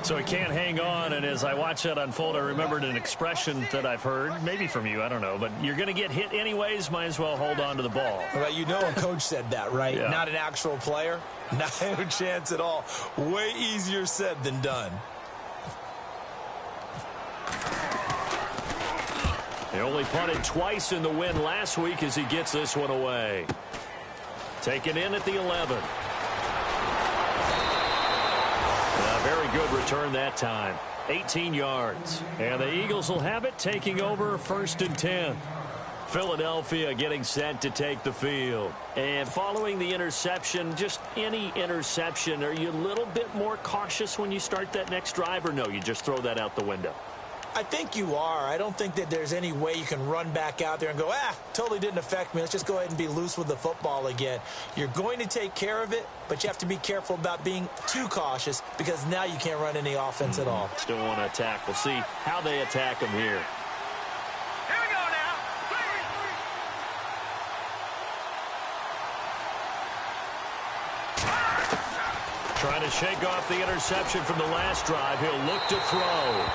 [SPEAKER 2] So he can't hang on, and as I watch that unfold, I remembered an expression that I've heard, maybe from you, I don't know, but you're going to get hit anyways, might as well hold on to the ball.
[SPEAKER 3] Well, you know a coach said that, right?
[SPEAKER 2] Yeah.
[SPEAKER 3] Not an actual player. Not a chance at all. Way easier said than done.
[SPEAKER 2] He only punted twice in the win last week as he gets this one away. Taken in at the 11. A very good return that time. 18 yards. And the Eagles will have it, taking over 1st and 10. Philadelphia getting set to take the field. And following the interception, just any interception, are you a little bit more cautious when you start that next drive, or no, you just throw that out the window?
[SPEAKER 3] I think you are. I don't think that there's any way you can run back out there and go, totally didn't affect me. Let's just go ahead and be loose with the football again. You're going to take care of it, but you have to be careful about being too cautious because now you can't run any offense at all.
[SPEAKER 2] Still want to attack. We'll see how they attack him here.
[SPEAKER 4] Here we go now.
[SPEAKER 2] Trying to shake off the interception from the last drive. He'll look to throw.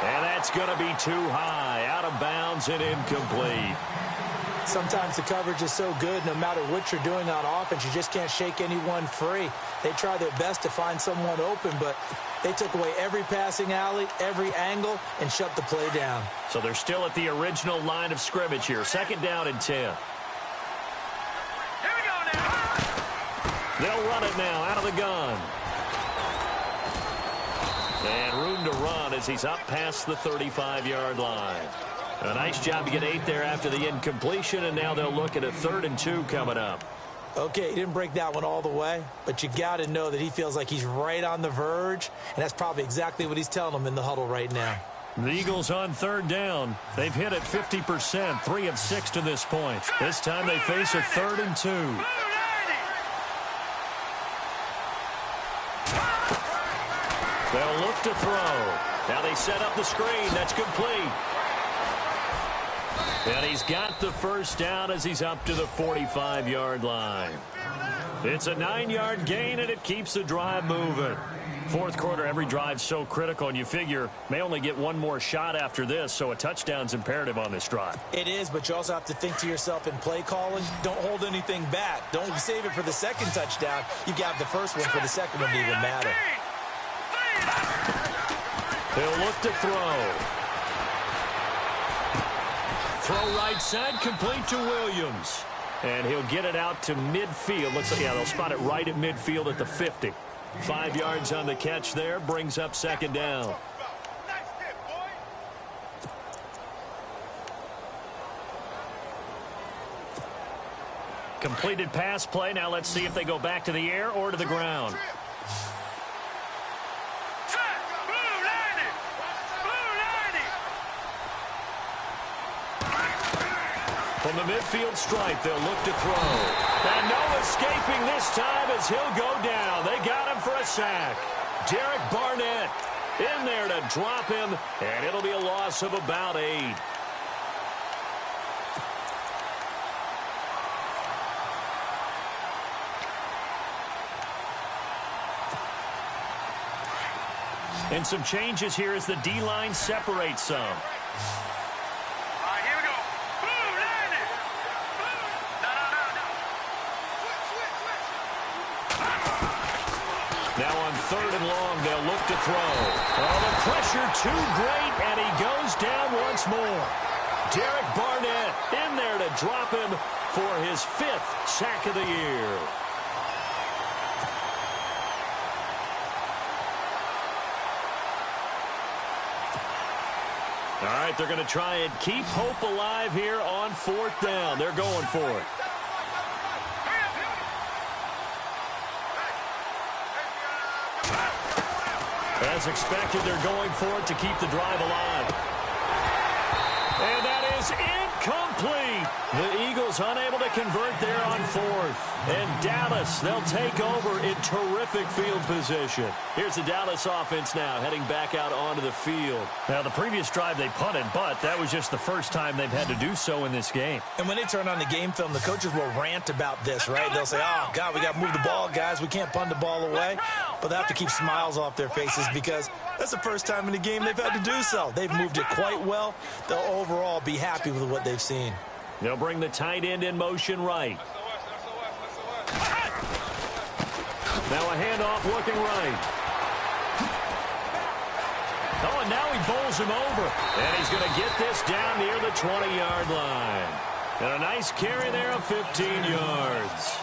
[SPEAKER 2] And that's going to be too high. Out of bounds and incomplete.
[SPEAKER 3] Sometimes the coverage is so good, no matter what you're doing on offense, you just can't shake anyone free. They try their best to find someone open, but they took away every passing alley, every angle, and shut the play down.
[SPEAKER 2] So they're still at the original line of scrimmage here. 2nd down and 10.
[SPEAKER 4] Here we go now.
[SPEAKER 2] They'll run it now out of the gun. And room to run as he's up past the 35-yard line. A nice job to get 8 there after the incompletion, and now they'll look at a 3rd and 2 coming up.
[SPEAKER 3] Okay, he didn't break that one all the way, but you got to know that he feels like he's right on the verge, and that's probably exactly what he's telling them in the huddle right now.
[SPEAKER 2] The Eagles on 3rd down. They've hit it 50%, 3 of 6 to this point. This time they face a 3rd and 2. They'll look to throw. Now they set up the screen. That's complete. And he's got the first down as he's up to the 45-yard line. It's a 9-yard gain, and it keeps the drive moving. Fourth quarter, every drive so critical, and you figure may only get one more shot after this, so a touchdown's imperative on this drive.
[SPEAKER 3] It is, but you also have to think to yourself in play calling, don't hold anything back. Don't save it for the second touchdown. You got the first one for the second one to even matter.
[SPEAKER 2] He'll look to throw. Throw right side, complete to Williams. And he'll get it out to midfield. Looks like, yeah, they'll spot it right at midfield at the 50. 5 yards on the catch there, brings up second down. Completed pass play. Now let's see if they go back to the air or to the ground. From the midfield stripe, they'll look to throw. And no escaping this time as he'll go down. They got him for a sack. Derek Barnett in there to drop him, and it'll be a loss of about 8. And some changes here as the D-line separates some. Now on 3rd and long, they'll look to throw. Oh, the pressure too great, and he goes down once more. Derek Barnett in there to drop him for his 5th sack of the year. All right, they're going to try and keep hope alive here on 4th down. They're going for it. As expected, they're going for it to keep the drive alive. And that is incomplete. The Eagles unable to convert there on 4th. And Dallas, they'll take over in terrific field position. Here's the Dallas offense now heading back out onto the field. Now, the previous drive they punted, but that was just the first time they've had to do so in this game.
[SPEAKER 3] And when they turn on the game film, the coaches will rant about this, right? They'll say, oh, God, we got to move the ball, guys. We can't punt the ball away. But they have to keep smiles off their faces because that's the first time in the game they've had to do so. They've moved it quite well. They'll overall be happy with what they've seen.
[SPEAKER 2] They'll bring the tight end in motion right. Now a handoff looking right. Oh, and now he bowls him over. And he's going to get this down near the 20-yard line. And a nice carry there of 15 yards.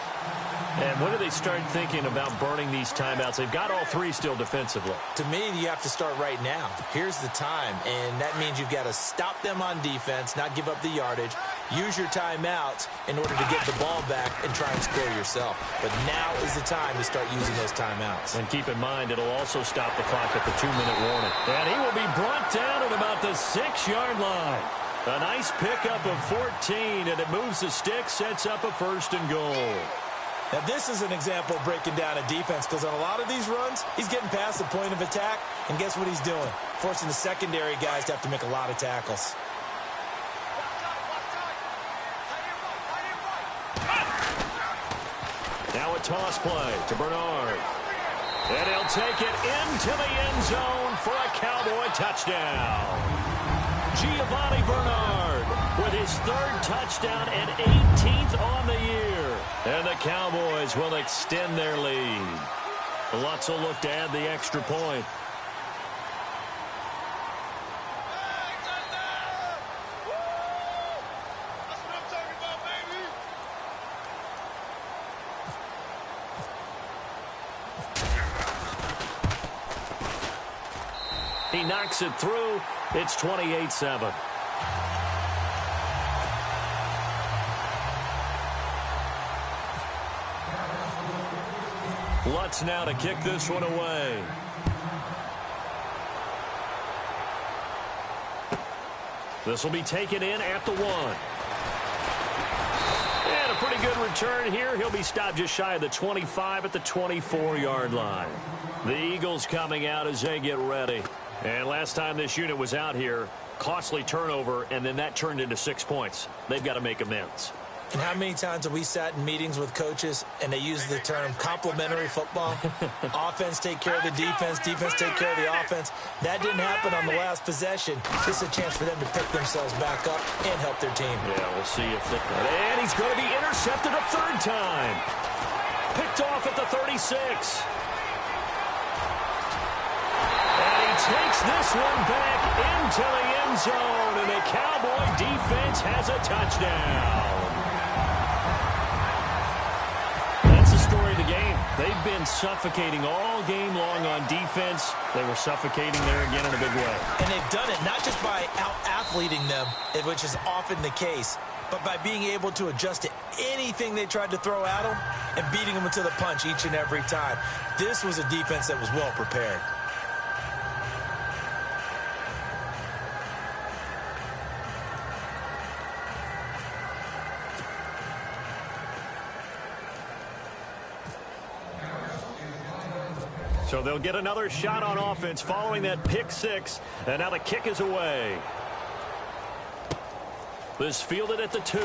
[SPEAKER 2] And when do they start thinking about burning these timeouts? They've got all 3 still defensively.
[SPEAKER 3] To me, you have to start right now. Here's the time, and that means you've got to stop them on defense, not give up the yardage, use your timeouts in order to get the ball back and try and score yourself. But now is the time to start using those timeouts. And
[SPEAKER 2] keep in mind, it'll also stop the clock at the 2-minute warning. And he will be brought down at about the 6-yard line. A nice pickup of 14, and it moves the stick, sets up a 1st and goal.
[SPEAKER 3] Now, this is an example of breaking down a defense because on a lot of these runs, he's getting past the point of attack, and guess what he's doing? Forcing the secondary guys to have to make a lot of tackles.
[SPEAKER 2] Now a toss play to Bernard. And he'll take it into the end zone for a Cowboy touchdown. Giovanni Bernard with his 3rd touchdown and 18th on the year. And the Cowboys will extend their lead. Lutz will look to add the extra point. He knocks it through. It's 28-7. Lutz now to kick this one away. This will be taken in at the 1. And a pretty good return here. He'll be stopped just shy of the 25 at the 24-yard line. The Eagles coming out as they get ready. And last time this unit was out here, costly turnover, and then that turned into 6 points. They've got to make amends.
[SPEAKER 3] And how many times have we sat in meetings with coaches and they use the term complementary football? Offense take care of the defense, defense take care of the offense. That didn't happen on the last possession. This is a chance for them to pick themselves back up and help their team.
[SPEAKER 2] Yeah, we'll see if they... And he's going to be intercepted a third time. Picked off at the 36. And he takes this one back into the end zone, and the Cowboy defense has a touchdown. That's the story of the game. They've been suffocating all game long on defense. They were suffocating there again in a big way.
[SPEAKER 3] And they've done it not just by out-athleting them, which is often the case, but by being able to adjust to anything they tried to throw at them and beating them to the punch each and every time. This was a defense that was well prepared.
[SPEAKER 2] So they'll get another shot on offense following that pick six, and now the kick is away. This fielded at the 2.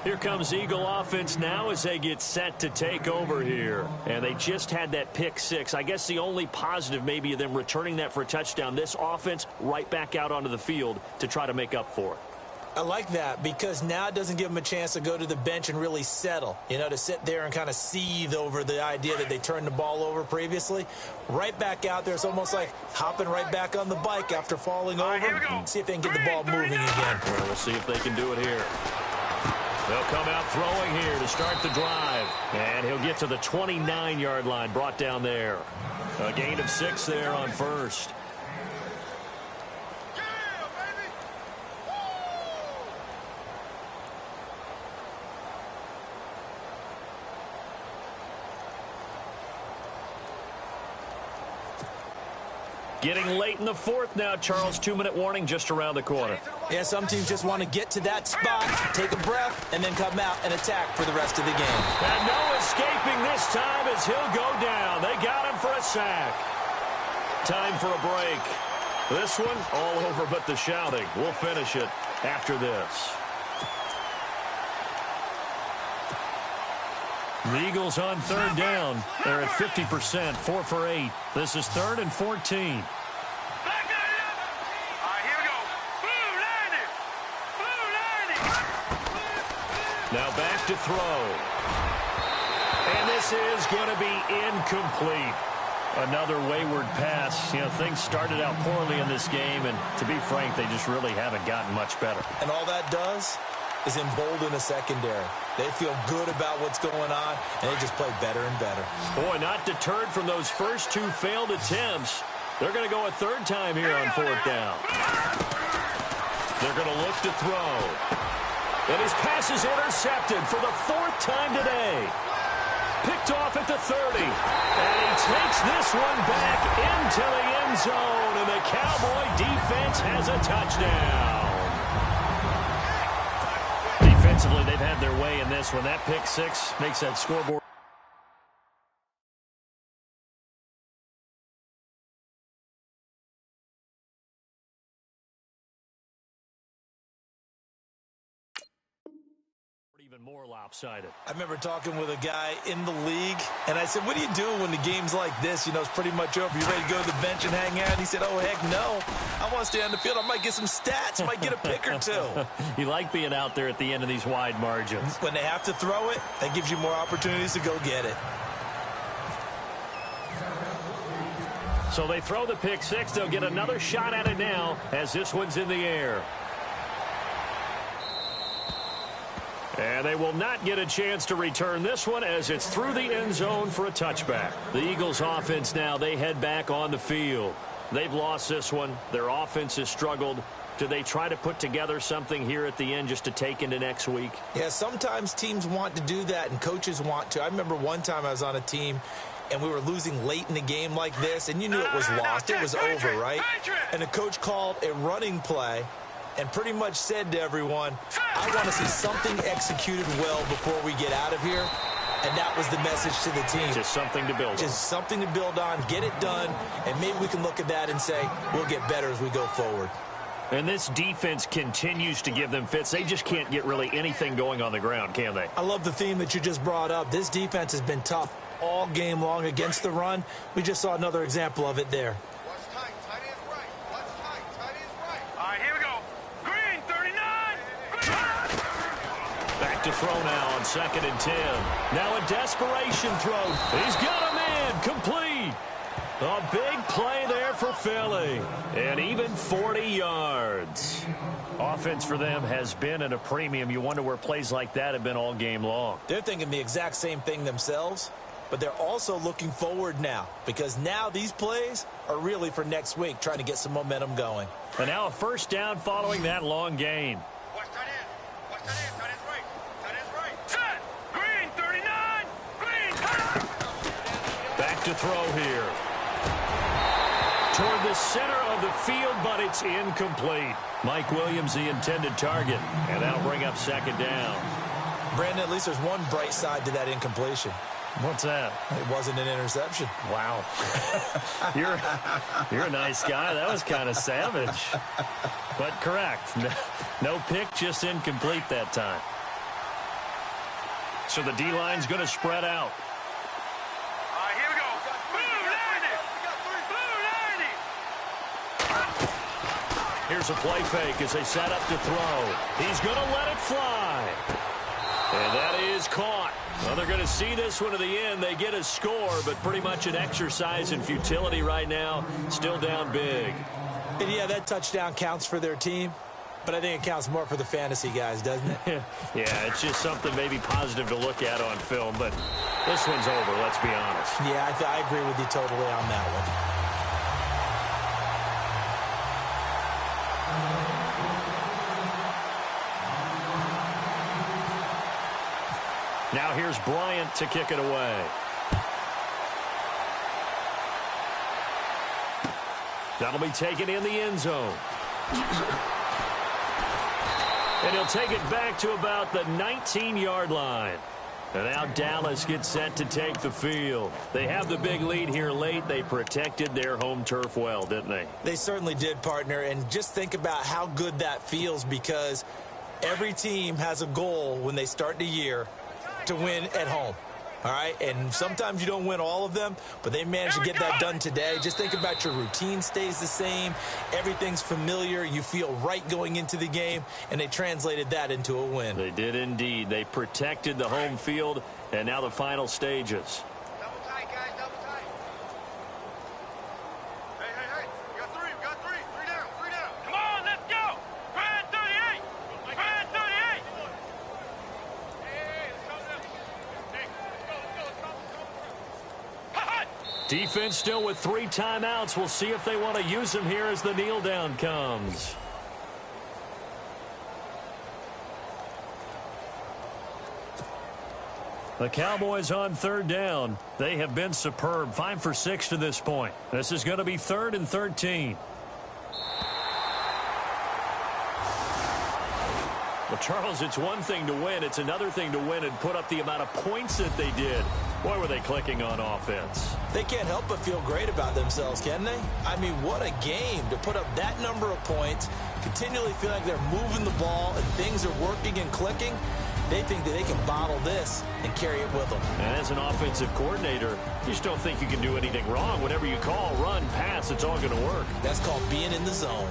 [SPEAKER 2] Here comes Eagle offense now as they get set to take over here. And they just had that pick six. I guess the only positive maybe of them returning that for a touchdown. This offense right back out onto the field to try to make up for it.
[SPEAKER 3] I like that because now it doesn't give them a chance to go to the bench and really settle, to sit there and kind of seethe over the idea that they turned the ball over previously. Right back out there, it's almost like hopping right back on the bike after falling over. See if they can get the ball moving again.
[SPEAKER 2] Well, we'll see if they can do it here. They'll come out throwing here to start the drive. And he'll get to the 29-yard line, brought down there. A gain of 6 there on first. Getting late in the fourth now, Charles. 2-minute warning just around the corner.
[SPEAKER 3] Yeah, some teams just want to get to that spot, take a breath, and then come out and attack for the rest of the game.
[SPEAKER 2] And no escaping this time as he'll go down. They got him for a sack. Time for a break. This one all over but the shouting. We'll finish it after this. The Eagles on third down. They're at 50%, 4 for 8. This is 3rd and 14.
[SPEAKER 4] All right, here we go.
[SPEAKER 2] Now back to throw. And this is going to be incomplete. Another wayward pass. Things started out poorly in this game, and to be frank, they just really haven't gotten much better.
[SPEAKER 3] And all that does is embolden a secondary. They feel good about what's going on, and they just play better and better.
[SPEAKER 2] Boy, not deterred from those first 2 failed attempts. They're going to go a third time here on 4th down. They're going to look to throw. And his pass is intercepted for the 4th time today. Picked off at the 30. And he takes this one back into the end zone, and the Cowboy defense has a touchdown. Defensively, they've had their way in this one. That pick six makes that scoreboard. Even more lopsided.
[SPEAKER 3] I remember talking with a guy in the league, and I said, what do you do when the game's like this? It's pretty much over. You ready to go to the bench and hang out? And he said, oh, heck no. I want to stay on the field. I might get some stats. Might get a pick or 2.
[SPEAKER 2] You like being out there at the end of these wide margins.
[SPEAKER 3] When they have to throw it, that gives you more opportunities to go get it.
[SPEAKER 2] So they throw the pick six. They'll get another shot at it now as this one's in the air. And they will not get a chance to return this one as it's through the end zone for a touchback. The Eagles offense now, they head back on the field. They've lost this one. Their offense has struggled. Do they try to put together something here at the end just to take into next week?
[SPEAKER 3] Yeah, sometimes teams want to do that and coaches want to. I remember one time I was on a team and we were losing late in the game like this, and you knew it was lost. It was over, right? And the coach called a running play and pretty much said to everyone, I want to see something executed well before we get out of here. And that was the message to the team.
[SPEAKER 2] Just something to build on.
[SPEAKER 3] Just something to build on, get it done, and maybe we can look at that and say, we'll get better as we go forward.
[SPEAKER 2] And this defense continues to give them fits. They just can't get really anything going on the ground, can they?
[SPEAKER 3] I love the theme that you just brought up. This defense has been tough all game long against the run. We just saw another example of it there.
[SPEAKER 4] Watch tight. Tight is right. Watch tight. Tight is right. All right, here we go. Green, 39. Green.
[SPEAKER 2] Back to throw now on 2nd and 10. Now a desperation throw. He's got him in. Complete. A big play there for Philly. And even 40 yards. Offense for them has been at a premium. You wonder where plays like that have been all game long.
[SPEAKER 3] They're thinking the exact same thing themselves, but they're also looking forward now, because now these plays are really for next week, trying to get some momentum going.
[SPEAKER 2] And now a first down following that long gain.
[SPEAKER 4] Watch tight end. Watch tight end. Tight end's right. Tight end's right. Set. Green, 39. Green.
[SPEAKER 2] Back to throw here. Toward the center of the field, but it's incomplete. Mike Williams, the intended target, and that'll bring up 2nd down.
[SPEAKER 3] Brandon, at least there's one bright side to that incompletion.
[SPEAKER 2] What's that?
[SPEAKER 3] It wasn't an interception.
[SPEAKER 2] Wow. You're a nice guy. That was kind of savage. But correct. No pick, just incomplete that time. So the D-line's going to spread out.
[SPEAKER 4] All right, here we go. Blue 90. Blue 90.
[SPEAKER 2] Here's a play fake as they set up to throw. He's going to let it fly. And that is caught. Well, they're going to see this one to the end. They get a score, but pretty much an exercise in futility right now. Still down big.
[SPEAKER 3] And yeah, that touchdown counts for their team, but I think it counts more for the fantasy guys, doesn't it?
[SPEAKER 2] Yeah, it's just something maybe positive to look at on film, but this one's over, let's be honest.
[SPEAKER 3] Yeah, I agree with you totally on that one.
[SPEAKER 2] Now here's Bryant to kick it away. That'll be taken in the end zone. And he'll take it back to about the 19-yard line. And now Dallas gets set to take the field. They have the big lead here late. They protected their home turf well, didn't they?
[SPEAKER 3] They certainly did, partner. And just think about how good that feels, because every team has a goal when they start the year to win at home. All right, and sometimes you don't win all of them, but they managed to get that done today. Just think about your routine stays the same. Everything's familiar. You feel right going into the game, and they translated that into a win.
[SPEAKER 2] They did indeed. They protected the home field, and now the final stages.
[SPEAKER 4] Double tight, guys. Double tight. Hey, hey, hey. We got three. We got three. Three down. Three down. Come on, let's go. Brad 38. Brad 38. Hey, let's go now. Hey, let's go. Let's go.
[SPEAKER 2] Defense still with 3 timeouts. We'll see if they want to use them here as the kneel down comes. The Cowboys on 3rd down. They have been superb. 5 for 6 to this point. This is going to be 3rd and 13. Well, Charles, it's one thing to win. It's another thing to win and put up the amount of points that they did. Boy, were they clicking on offense.
[SPEAKER 3] They can't help but feel great about themselves, can they? I mean, what a game to put up that number of points, continually feel like they're moving the ball and things are working and clicking. They think that they can bottle this and carry it with them.
[SPEAKER 2] And as an offensive coordinator, you just don't think you can do anything wrong. Whatever you call, run, pass, it's all going to work.
[SPEAKER 3] That's called being in the zone.